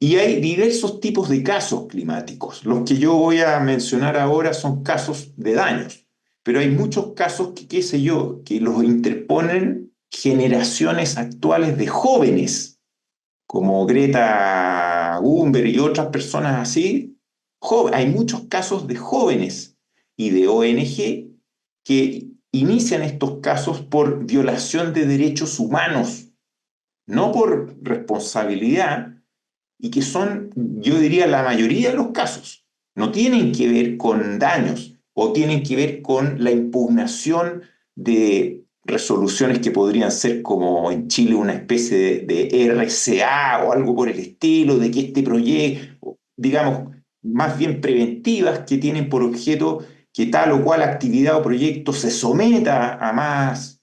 y hay diversos tipos de casos climáticos. Los que yo voy a mencionar ahora son casos de daños, pero hay muchos casos que, qué sé yo, que los interponen generaciones actuales de jóvenes, como Greta Thunberg y otras personas así. Hay muchos casos de jóvenes y de ONG que inician estos casos por violación de derechos humanos, no por responsabilidad, y que son, yo diría, la mayoría de los casos. No tienen que ver con daños o tienen que ver con la impugnación de resoluciones que podrían ser como en Chile una especie de RCA o algo por el estilo, de que este proyecto, digamos, más bien preventivas que tienen por objeto que tal o cual actividad o proyecto se someta a más,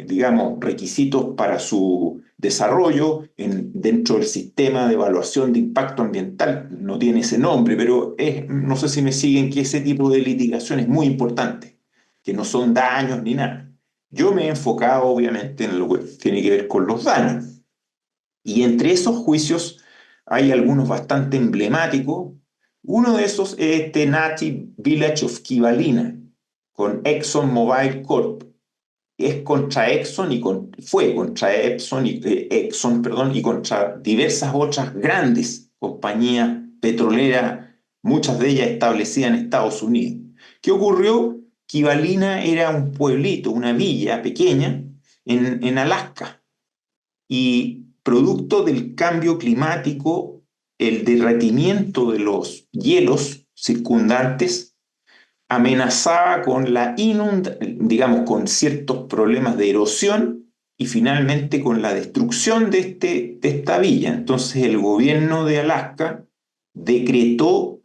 digamos, requisitos para su desarrollo dentro del sistema de evaluación de impacto ambiental. No tiene ese nombre, pero no sé si me siguen, que ese tipo de litigación es muy importante, que no son daños ni nada. Yo me he enfocado obviamente en lo que tiene que ver con los daños. Y entre esos juicios hay algunos bastante emblemáticos. Uno de esos es este Nathi Village of Kivalina, con ExxonMobil Corp. Es contra Exxon fue contra Exxon, perdón, y contra diversas otras grandes compañías petroleras, muchas de ellas establecidas en Estados Unidos. ¿Qué ocurrió? Kivalina era un pueblito, una villa pequeña en Alaska, y producto del cambio climático, el derretimiento de los hielos circundantes amenazaba con digamos, con ciertos problemas de erosión y finalmente con la destrucción de esta villa. Entonces el gobierno de Alaska decretó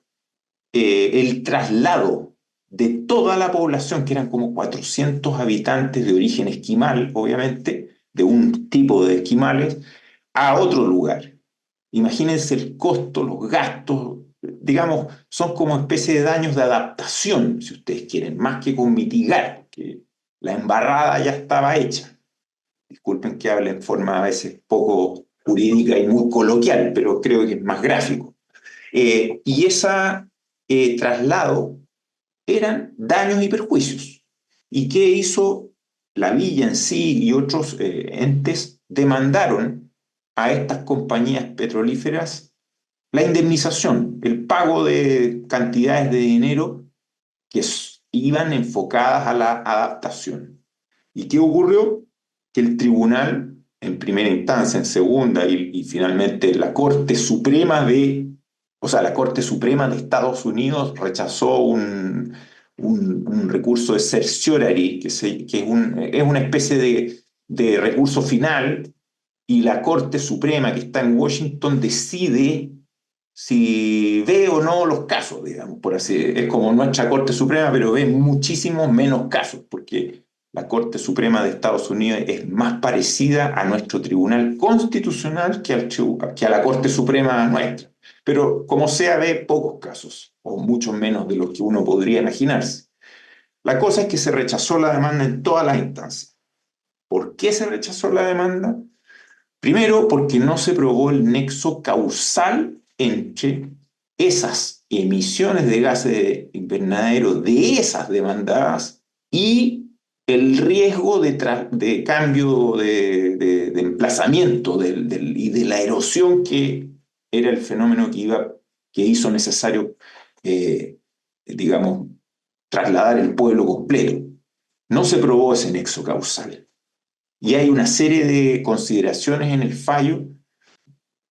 el traslado de toda la población, que eran como 400 habitantes de origen esquimal, obviamente, de un tipo de esquimales, a otro lugar. Imagínense el costo, los gastos, digamos, son como especie de daños de adaptación, si ustedes quieren, más que con mitigar, que la embarrada ya estaba hecha. Disculpen que hable en forma a veces poco jurídica y muy coloquial, pero creo que es más gráfico. Y ese traslado eran daños y perjuicios. ¿Y qué hizo la villa en sí y otros entes? Demandaron a estas compañías petrolíferas la indemnización, el pago de cantidades de dinero que iban enfocadas a la adaptación. ¿Y qué ocurrió? Que el tribunal, en primera instancia, en segunda y finalmente la Corte Suprema la Corte Suprema de Estados Unidos rechazó un recurso de certiorari, que es una especie de recurso final, y la Corte Suprema, que está en Washington, decide si ve o no los casos, digamos, por así. Es como nuestra Corte Suprema, pero ve muchísimos menos casos, porque la Corte Suprema de Estados Unidos es más parecida a nuestro Tribunal Constitucional que a la Corte Suprema nuestra. Pero como sea, ve pocos casos, o mucho menos de los que uno podría imaginarse. La cosa es que se rechazó la demanda en todas las instancias. ¿Por qué se rechazó la demanda? Primero, porque no se probó el nexo causal entre esas emisiones de gases de invernadero de esas demandadas y el riesgo de cambio de emplazamiento y de la erosión, que era el fenómeno que hizo necesario, digamos, trasladar el pueblo completo. No se probó ese nexo causal. Y hay una serie de consideraciones en el fallo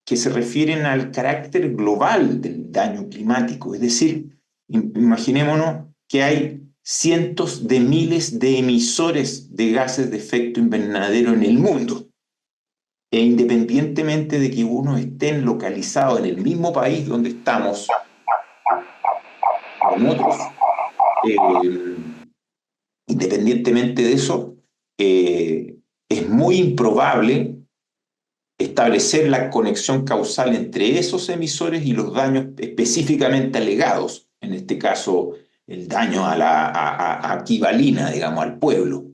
que se refieren al carácter global del daño climático. Es decir, imaginémonos que hay cientos de miles de emisores de gases de efecto invernadero en el mundo. E independientemente de que uno esté localizado en el mismo país donde estamos, o en otros, independientemente de eso, es muy improbable establecer la conexión causal entre esos emisores y los daños específicamente alegados, en este caso el daño a Kivalina, digamos, al pueblo,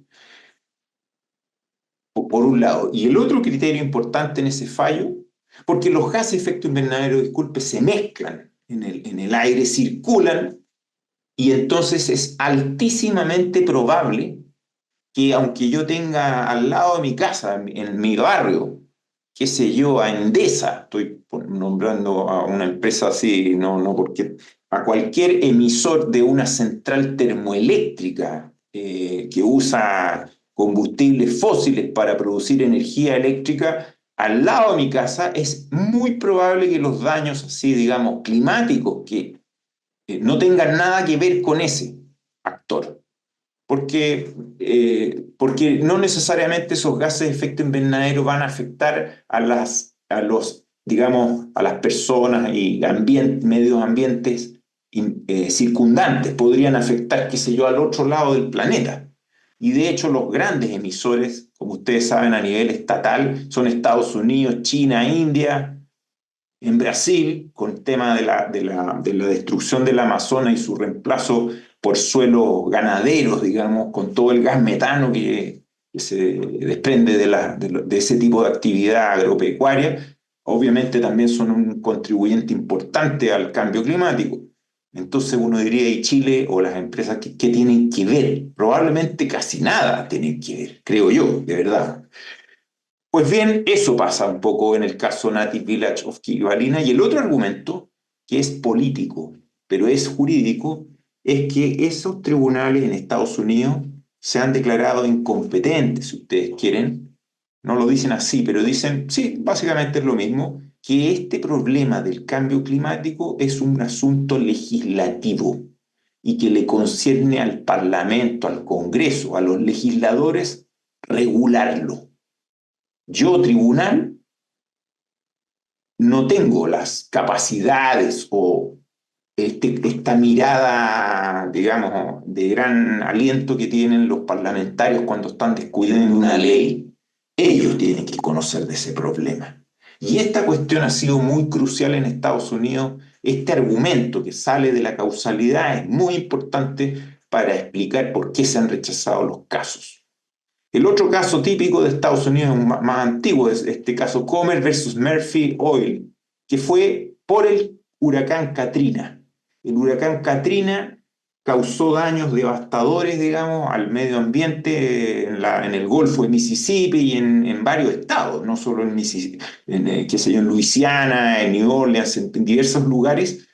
por un lado. Y el otro criterio importante en ese fallo, porque los gases de efecto invernadero, disculpe, se mezclan en el aire, circulan, y entonces es altísimamente probable que, aunque yo tenga al lado de mi casa, en mi barrio, qué sé yo, a Endesa, estoy nombrando a una empresa así, no porque, a cualquier emisor de una central termoeléctrica que usa combustibles fósiles para producir energía eléctrica, al lado de mi casa, es muy probable que los daños así, digamos, climáticos, que no tengan nada que ver con ese actor, porque no necesariamente esos gases de efecto invernadero van a afectar digamos, a las personas y medios ambientes circundantes. Podrían afectar, qué sé yo, al otro lado del planeta. Y de hecho los grandes emisores, como ustedes saben, a nivel estatal, son Estados Unidos, China, India. En Brasil, con el tema de la destrucción del Amazonas y su reemplazo por suelos ganaderos, digamos, con todo el gas metano que se desprende de ese tipo de actividad agropecuaria, obviamente también son un contribuyente importante al cambio climático. Entonces uno diría, ¿y Chile o las empresas qué tienen que ver? Probablemente casi nada tienen que ver, creo yo, de verdad. Pues bien, eso pasa un poco en el caso Native Village of Kivalina. Y el otro argumento, que es político, pero es jurídico, es que esos tribunales en Estados Unidos se han declarado incompetentes, si ustedes quieren. No lo dicen así, pero dicen, sí, básicamente es lo mismo, que este problema del cambio climático es un asunto legislativo y que le concierne al Parlamento, al Congreso, a los legisladores, regularlo. Yo, tribunal, no tengo las capacidades o esta mirada, digamos, de gran aliento que tienen los parlamentarios cuando están discutiendo una ley. Ellos tienen que conocer de ese problema. Y esta cuestión ha sido muy crucial en Estados Unidos. Este argumento que sale de la causalidad es muy importante para explicar por qué se han rechazado los casos. El otro caso típico de Estados Unidos más antiguo es este caso Comer versus Murphy Oil, que fue por el huracán Katrina. El huracán Katrina causó daños devastadores, digamos, al medio ambiente en el Golfo de Mississippi y en varios estados, no solo en Mississippi, qué sé yo, en Luisiana, en New Orleans, en diversos lugares,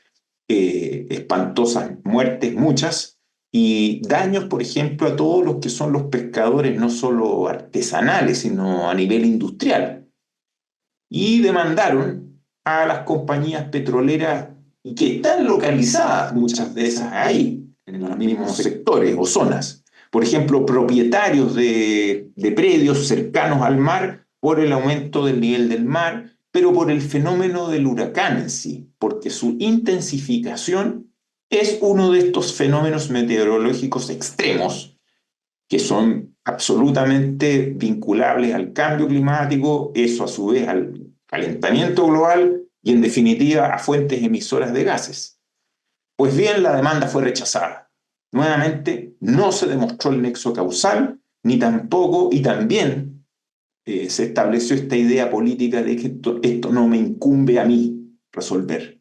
espantosas muertes, muchas, y daños, por ejemplo, a todos los que son los pescadores, no solo artesanales, sino a nivel industrial. Y demandaron a las compañías petroleras y que están localizadas muchas de esas ahí, en los mismos sectores o zonas. Por ejemplo, propietarios de predios cercanos al mar por el aumento del nivel del mar, pero por el fenómeno del huracán en sí, porque su intensificación es uno de estos fenómenos meteorológicos extremos que son absolutamente vinculables al cambio climático, eso a su vez al calentamiento global y en definitiva a fuentes emisoras de gases. Pues bien, la demanda fue rechazada. Nuevamente, no se demostró el nexo causal, ni tampoco, y también se estableció esta idea política de que esto no me incumbe a mí resolver.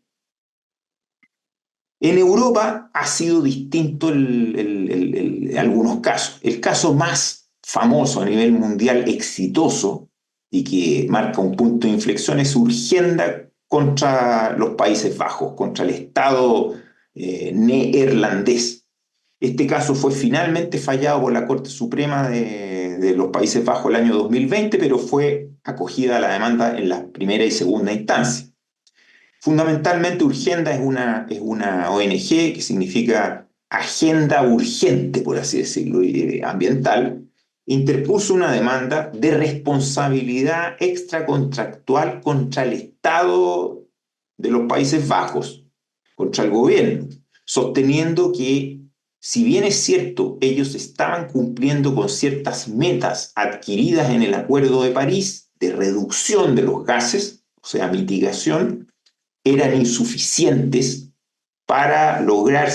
En Europa ha sido distinto algunos casos. El caso más famoso a nivel mundial, exitoso, y que marca un punto de inflexión, es Urgenda contra los Países Bajos, contra el Estado neerlandés. Este caso fue finalmente fallado por la Corte Suprema de los Países Bajos el año 2020, pero fue acogida la demanda en la primera y segunda instancia. Fundamentalmente, Urgenda es una ONG que significa Agenda Urgente, por así decirlo, ambiental. Interpuso una demanda de responsabilidad extracontractual contra el Estado de los Países Bajos, contra el gobierno, sosteniendo que, si bien es cierto, ellos estaban cumpliendo con ciertas metas adquiridas en el Acuerdo de París de reducción de los gases, o sea, mitigación, eran insuficientes para lograr,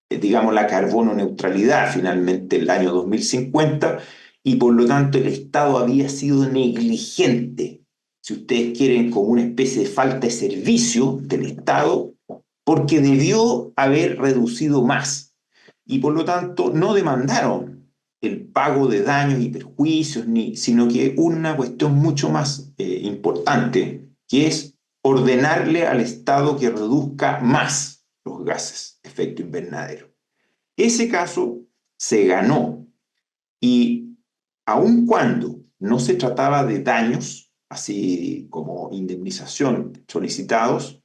digamos, la carbono neutralidad finalmente el año 2050, y por lo tanto el Estado había sido negligente, si ustedes quieren, como una especie de falta de servicio del Estado, porque debió haber reducido más, y por lo tanto no demandaron el pago de daños y perjuicios, sino que una cuestión mucho más importante, que es ordenarle al Estado que reduzca más los gases de efecto invernadero. Ese caso se ganó, y aun cuando no se trataba de daños, así como indemnización solicitados,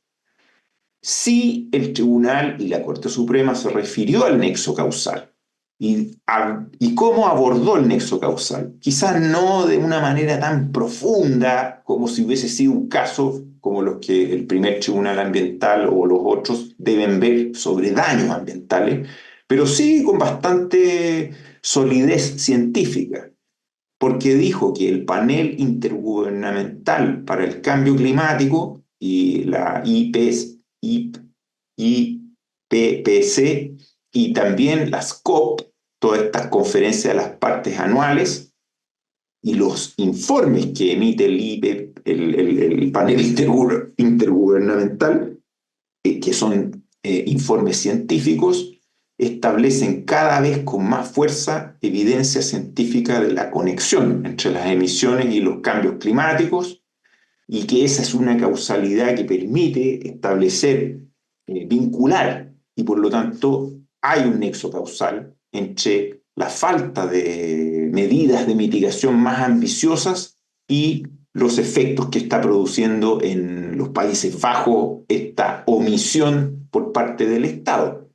sí el Tribunal y la Corte Suprema se refirió al nexo causal y cómo abordó el nexo causal. Quizás no de una manera tan profunda como si hubiese sido un caso como los que el primer tribunal ambiental o los otros deben ver sobre daños ambientales, pero sí con bastante solidez científica, porque dijo que el panel intergubernamental para el cambio climático y la IPCC y también las COP, todas estas conferencias de las partes anuales y los informes que emite el panel intergubernamental, que son informes científicos, establecen cada vez con más fuerza evidencia científica de la conexión entre las emisiones y los cambios climáticos, y que esa es una causalidad que permite establecer, vincular, y por lo tanto hay un nexo causal entre la falta de medidas de mitigación más ambiciosas y los efectos que está produciendo en los Países Bajos esta omisión por parte del Estado.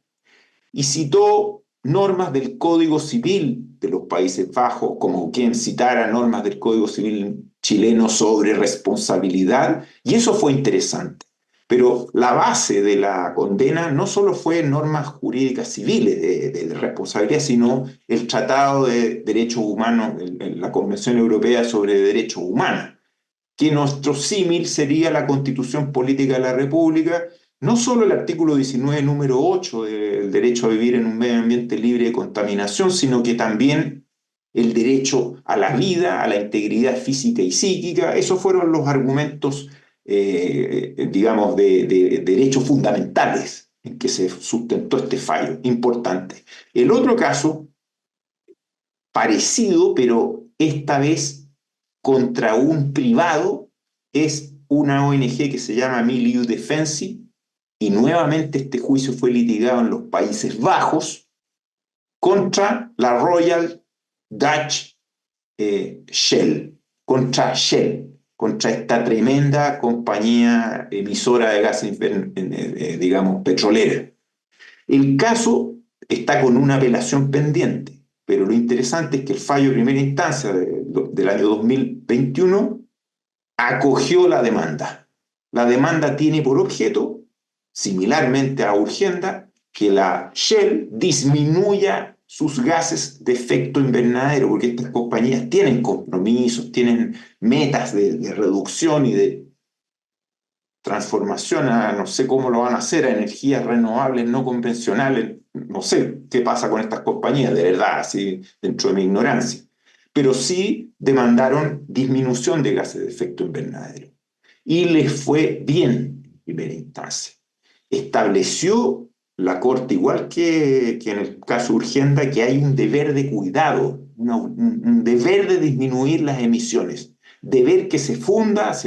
Y citó normas del Código Civil de los Países Bajos, como quien citara normas del Código Civil chileno sobre responsabilidad, y eso fue interesante. Pero la base de la condena no solo fue normas jurídicas civiles de responsabilidad, sino el Tratado de Derechos Humanos, la Convención Europea sobre Derechos Humanos, que nuestro símil sería la Constitución Política de la República, no solo el artículo 19, número 8 del derecho a vivir en un medio ambiente libre de contaminación, sino que también el derecho a la vida, a la integridad física y psíquica. Esos fueron los argumentos, digamos, de derechos fundamentales en que se sustentó este fallo importante. El otro caso, parecido, pero esta vez contra un privado, es una ONG que se llama Milieu Defensie, y nuevamente este juicio fue litigado en los Países Bajos contra la Royal Dutch Shell, contra esta tremenda compañía emisora de gases, digamos, petrolera. El caso está con una apelación pendiente, pero lo interesante es que el fallo de primera instancia del año 2021 acogió la demanda. La demanda tiene por objeto, similarmente a Urgenda, que la Shell disminuya sus gases de efecto invernadero, porque estas compañías tienen compromisos, tienen metas de reducción y de transformación a, no sé cómo lo van a hacer, a energías renovables no convencionales. No sé qué pasa con estas compañías, de verdad, así dentro de mi ignorancia. Pero sí demandaron disminución de gases de efecto invernadero. Y les fue bien en primera instancia. Estableció la Corte, igual que en el caso Urgenda, que hay un deber de cuidado, un deber de disminuir las emisiones, deber que se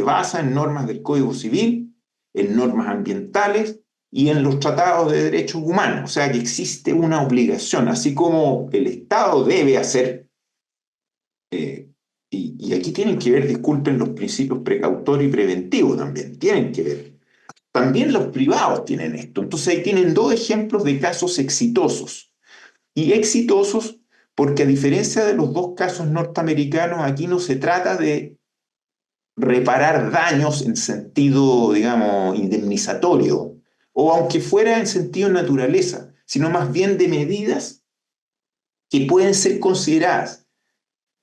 basa en normas del Código Civil, en normas ambientales y en los tratados de derechos humanos. O sea que existe una obligación, así como el Estado debe hacer, y aquí tienen que ver, disculpen, los principios precautorios y preventivos también, tienen que ver. También los privados tienen esto. Entonces ahí tienen dos ejemplos de casos exitosos. Y exitosos porque a diferencia de los dos casos norteamericanos, aquí no se trata de reparar daños en sentido, digamos, indemnizatorio, o aunque fuera en sentido naturaleza, sino más bien de medidas que pueden ser consideradas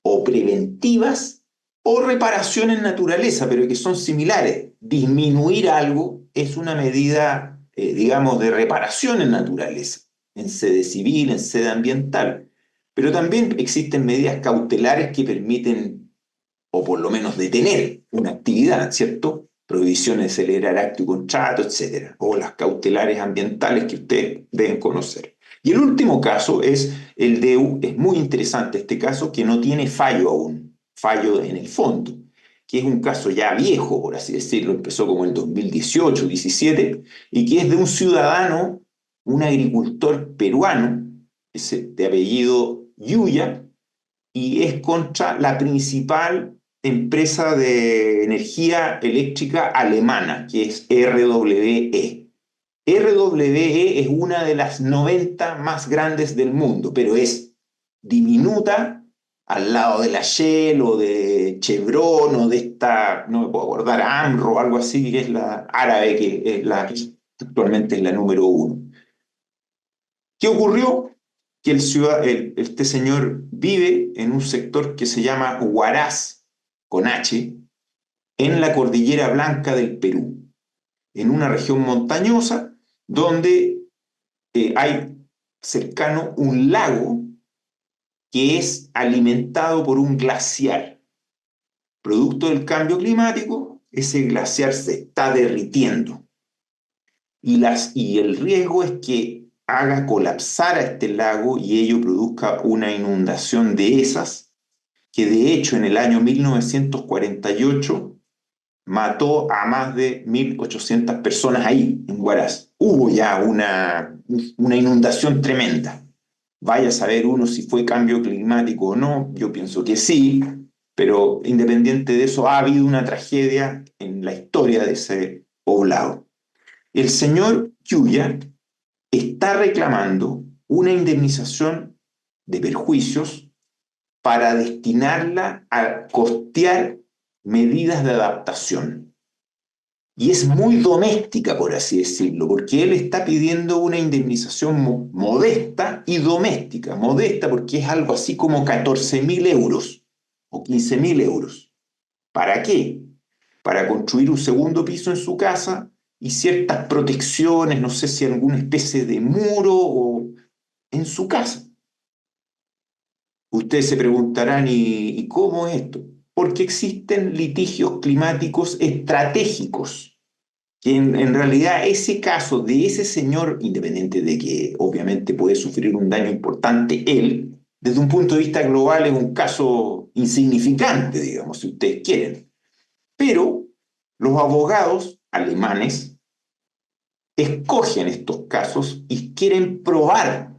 o preventivas o reparación en naturaleza, pero que son similares. Disminuir algo es una medida, digamos, de reparación en naturaleza, en sede civil, en sede ambiental. Pero también existen medidas cautelares que permiten, o por lo menos detener una actividad, ¿cierto? Prohibiciones de celebrar acto y contrato, etc. O las cautelares ambientales que ustedes deben conocer. Y el último caso es el de, es muy interesante este caso, que no tiene fallo aún, fallo en el fondo, que es un caso ya viejo, por así decirlo, empezó como en 2018, 17, y que es de un ciudadano, un agricultor peruano, de apellido Yuya, y es contra la principal empresa de energía eléctrica alemana, que es RWE. RWE es una de las 90 más grandes del mundo, pero es diminuta al lado de la Shell o de Chevron o de esta, no me puedo acordar, AMRO o algo así, que es la árabe, que es la que actualmente es la número 1. ¿Qué ocurrió? Que este señor vive en un sector que se llama Huaraz, con H, en la Cordillera Blanca del Perú, en una región montañosa donde hay cercano un lago que es alimentado por un glaciar. Producto del cambio climático, ese glaciar se está derritiendo. Y el riesgo es que haga colapsar a este lago y ello produzca una inundación de esas, que de hecho en el año 1948 mató a más de 1.800 personas ahí, en Huaraz. Hubo ya una inundación tremenda. Vaya a saber uno si fue cambio climático o no, yo pienso que sí, pero independiente de eso, ha habido una tragedia en la historia de ese poblado. El señor Yuya está reclamando una indemnización de perjuicios para destinarla a costear medidas de adaptación. Y es muy doméstica, por así decirlo, porque él está pidiendo una indemnización modesta y doméstica. Modesta porque es algo así como 14.000 euros o 15.000 euros. ¿Para qué? Para construir un segundo piso en su casa y ciertas protecciones, no sé si alguna especie de muro o en su casa. Ustedes se preguntarán, ¿y cómo es esto? Porque existen litigios climáticos estratégicos, que en realidad ese caso de ese señor, independiente de que obviamente puede sufrir un daño importante él, desde un punto de vista global es un caso insignificante, digamos, si ustedes quieren. Pero los abogados alemanes escogen estos casos y quieren probar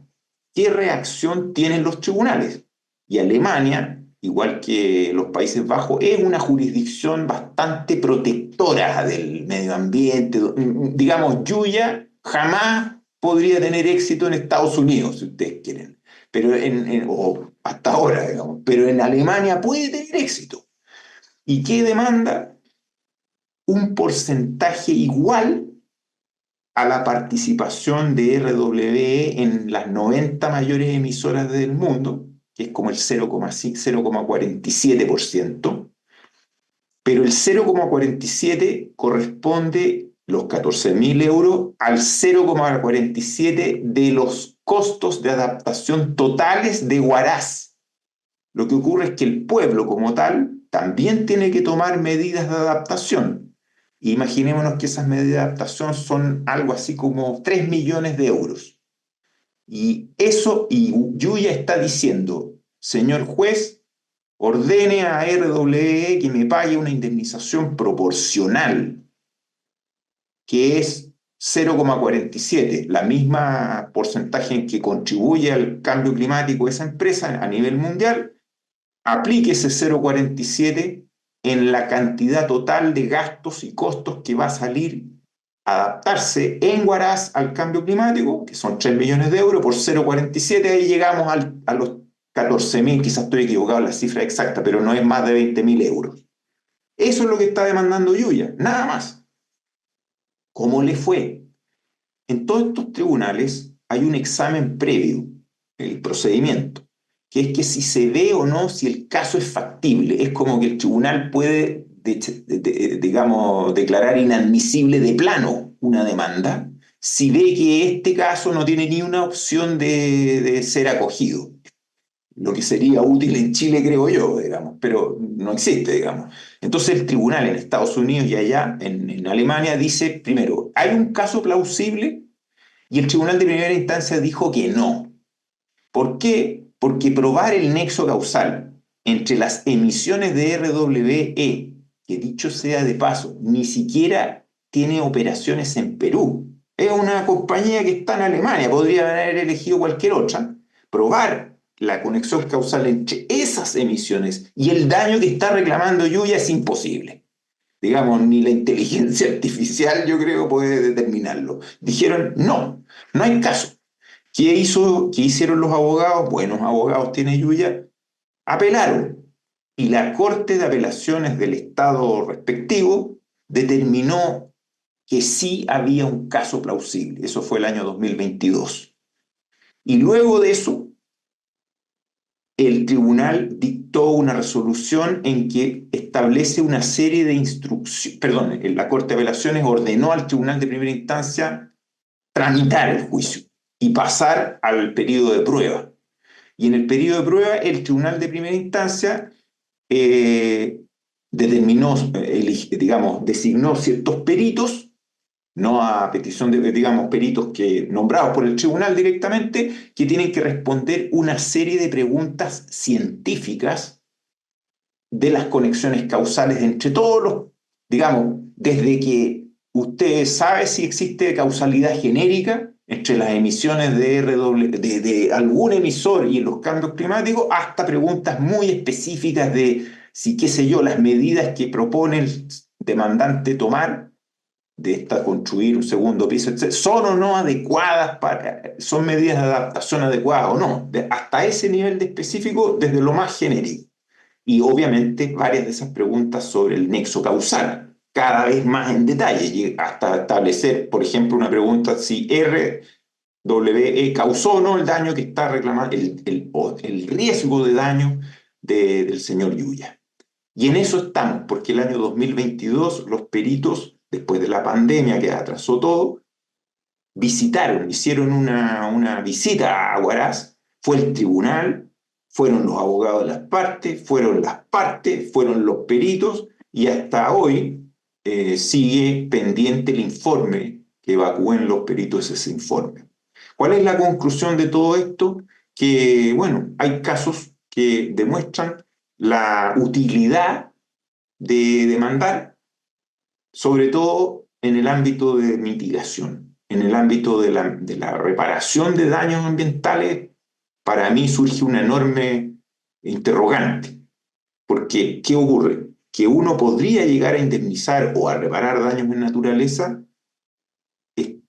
qué reacción tienen los tribunales. Y Alemania, igual que los Países Bajos, es una jurisdicción bastante protectora del medio ambiente. Digamos, Yuya jamás podría tener éxito en Estados Unidos, si ustedes quieren, pero o hasta ahora, digamos, pero en Alemania puede tener éxito. ¿Y qué demanda? Un porcentaje igual a la participación de RWE en las 90 mayores emisoras del mundo, que es como el 0,47%, pero el 0,47 corresponde, los 14.000 euros, al 0,47 de los costos de adaptación totales de Huaraz. Lo que ocurre es que el pueblo como tal también tiene que tomar medidas de adaptación. Imaginémonos que esas medidas de adaptación son algo así como 3 millones de euros. Y Yuya está diciendo, señor juez, ordene a RWE que me pague una indemnización proporcional, que es 0,47, la misma porcentaje en que contribuye al cambio climático esa empresa a nivel mundial, aplique ese 0,47 en la cantidad total de gastos y costos que va a salir a adaptarse en Huaraz al cambio climático, que son 3 millones de euros, por 0,47, ahí llegamos a los 14.000, quizás estoy equivocado en la cifra exacta, pero no es más de 20.000 euros. Eso es lo que está demandando Yuya, nada más. ¿Cómo le fue? En todos estos tribunales hay un examen previo, el procedimiento, que es que si se ve o no si el caso es factible. Es como que el tribunal puede, digamos, declarar inadmisible de plano una demanda si ve que este caso no tiene ni una opción de ser acogido. Lo que sería útil en Chile, creo yo, digamos, pero no existe, digamos. Entonces el tribunal en Estados Unidos y allá en Alemania dice, primero, ¿hay un caso plausible? Y el tribunal de primera instancia dijo que no. ¿Por qué? Porque probar el nexo causal entre las emisiones de RWE, que dicho sea de paso, ni siquiera tiene operaciones en Perú, es una compañía que está en Alemania, podría haber elegido cualquier otra, probar la conexión causal entre esas emisiones y el daño que está reclamando Yuya es imposible. digamos, ni la inteligencia artificial, yo creo, puede determinarlo. Dijeron, no, no hay caso. ¿Qué hicieron los abogados? Buenos abogados tiene Yuya. Apelaron. Y la Corte de Apelaciones del Estado respectivo determinó que sí había un caso plausible. Eso fue el año 2022. Y luego de eso, el tribunal dictó una resolución en que establece una serie de instrucciones, perdón, la Corte de Apelaciones ordenó al tribunal de primera instancia tramitar el juicio y pasar al periodo de prueba. Y en el periodo de prueba, el tribunal de primera instancia determinó, digamos, designó ciertos peritos, no a petición de, digamos, peritos nombrados por el tribunal directamente, que tienen que responder una serie de preguntas científicas de las conexiones causales entre todos los, digamos, desde que usted sabe si existe causalidad genérica entre las emisiones de algún emisor y los cambios climáticos, hasta preguntas muy específicas de si, qué sé yo, las medidas que propone el demandante tomar, construir un segundo piso, etc., son o no adecuadas, son medidas de adaptación adecuadas o no, hasta ese nivel de específico, desde lo más genérico. Y obviamente varias de esas preguntas sobre el nexo causal, cada vez más en detalle, hasta establecer, por ejemplo, una pregunta si RWE causó o no el daño que está reclamando, el riesgo de daño del señor Yuya. Y en eso estamos, porque el año 2022 los peritos, después de la pandemia que atrasó todo, hicieron una visita a Huaraz, fue el tribunal, fueron los abogados de las partes, fueron los peritos, y hasta hoy sigue pendiente el informe que evacúen los peritos ese informe. ¿Cuál es la conclusión de todo esto? Que, bueno, hay casos que demuestran la utilidad de demandar, sobre todo en el ámbito de mitigación, en el ámbito de la reparación de daños ambientales. Para mí surge una enorme interrogante, porque ¿qué ocurre? Que uno podría llegar a indemnizar o a reparar daños en naturaleza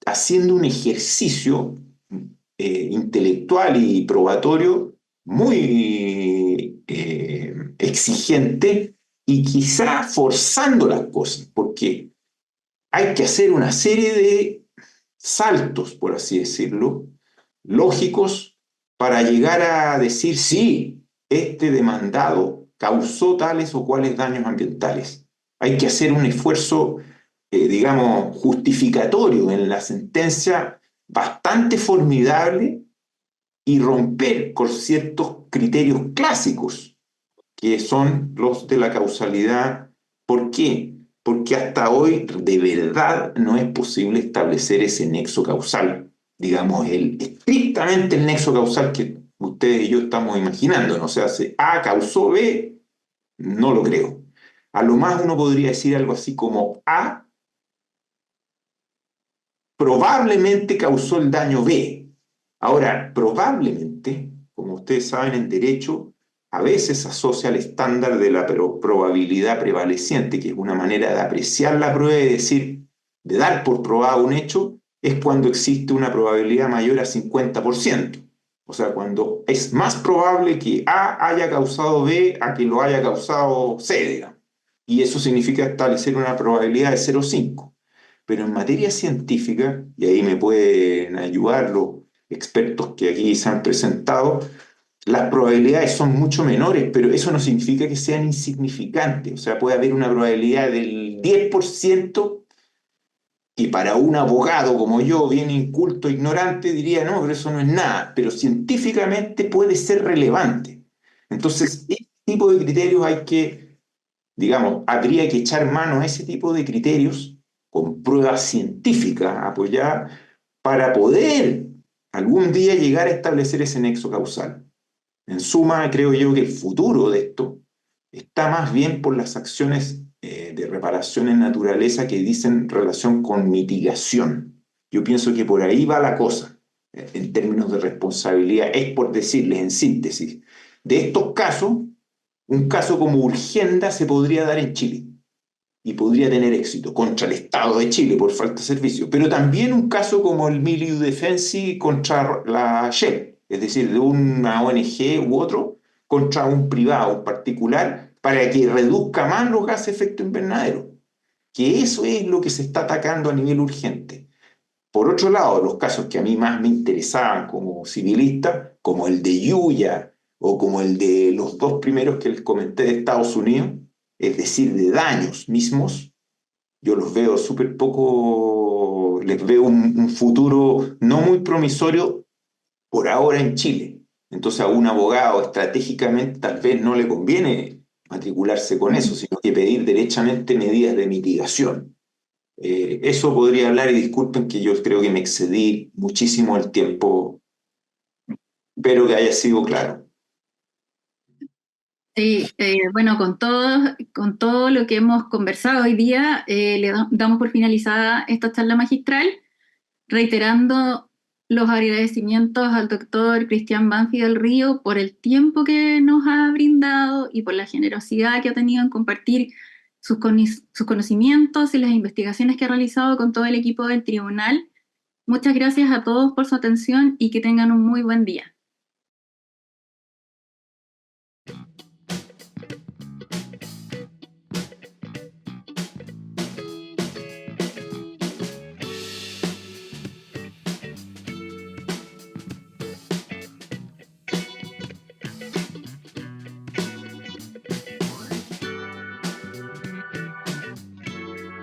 haciendo un ejercicio intelectual y probatorio muy exigente y quizá forzando las cosas, porque hay que hacer una serie de saltos, por así decirlo, lógicos, para llegar a decir, sí, este demandado causó tales o cuales daños ambientales. Hay que hacer un esfuerzo, digamos, justificatorio en la sentencia bastante formidable y romper con ciertos criterios clásicos, que son los de la causalidad. ¿Por qué? Porque hasta hoy de verdad no es posible establecer ese nexo causal, digamos, estrictamente el nexo causal que ustedes y yo estamos imaginando, ¿no? O sea, si A causó B, no lo creo. A lo más uno podría decir algo así como A probablemente causó el daño B. Ahora, probablemente, como ustedes saben en derecho, a veces se asocia al estándar de la probabilidad prevaleciente, que es una manera de apreciar la prueba y decir, de dar por probado un hecho, es cuando existe una probabilidad mayor a 50%. O sea, cuando es más probable que A haya causado B a que lo haya causado C, digamos. Y eso significa establecer una probabilidad de 0,5. Pero en materia científica, y ahí me pueden ayudar los expertos que aquí se han presentado, las probabilidades son mucho menores, pero eso no significa que sean insignificantes. O sea, puede haber una probabilidad del 10% y para un abogado como yo, bien inculto, ignorante, diría, no, pero eso no es nada. Pero científicamente puede ser relevante. Entonces, este tipo de criterios hay que, digamos, habría que echar mano a ese tipo de criterios con pruebas científicas apoyadas para poder algún día llegar a establecer ese nexo causal. En suma, creo yo que el futuro de esto está más bien por las acciones de reparación en naturaleza que dicen relación con mitigación. Yo pienso que por ahí va la cosa, en términos de responsabilidad. Es por decirles en síntesis, de estos casos, un caso como Urgenda se podría dar en Chile. y podría tener éxito contra el Estado de Chile por falta de servicio, pero también un caso como el Milieu Defensi contra la Shell, es decir, de una ONG u otro contra un privado, un particular, para que reduzca más los gases de efecto invernadero, que eso es lo que se está atacando a nivel urgente. Por otro lado, los casos que a mí más me interesaban como civilista, como el de Yuya o como el de los dos primeros que les comenté de Estados Unidos, es decir, de daños mismos, yo los veo súper poco, les veo un futuro no muy promisorio por ahora en Chile. Entonces a un abogado estratégicamente tal vez no le conviene matricularse con eso, sino que pedir derechamente medidas de mitigación. Eso podría hablar, y disculpen que yo creo que me excedí muchísimo el tiempo, espero que haya sido claro. Sí, bueno, con todo lo que hemos conversado hoy día, damos por finalizada esta charla magistral, reiterando los agradecimientos al doctor Cristian Banfi del Río por el tiempo que nos ha brindado y por la generosidad que ha tenido en compartir sus conocimientos y las investigaciones que ha realizado con todo el equipo del tribunal. Muchas gracias a todos por su atención y que tengan un muy buen día.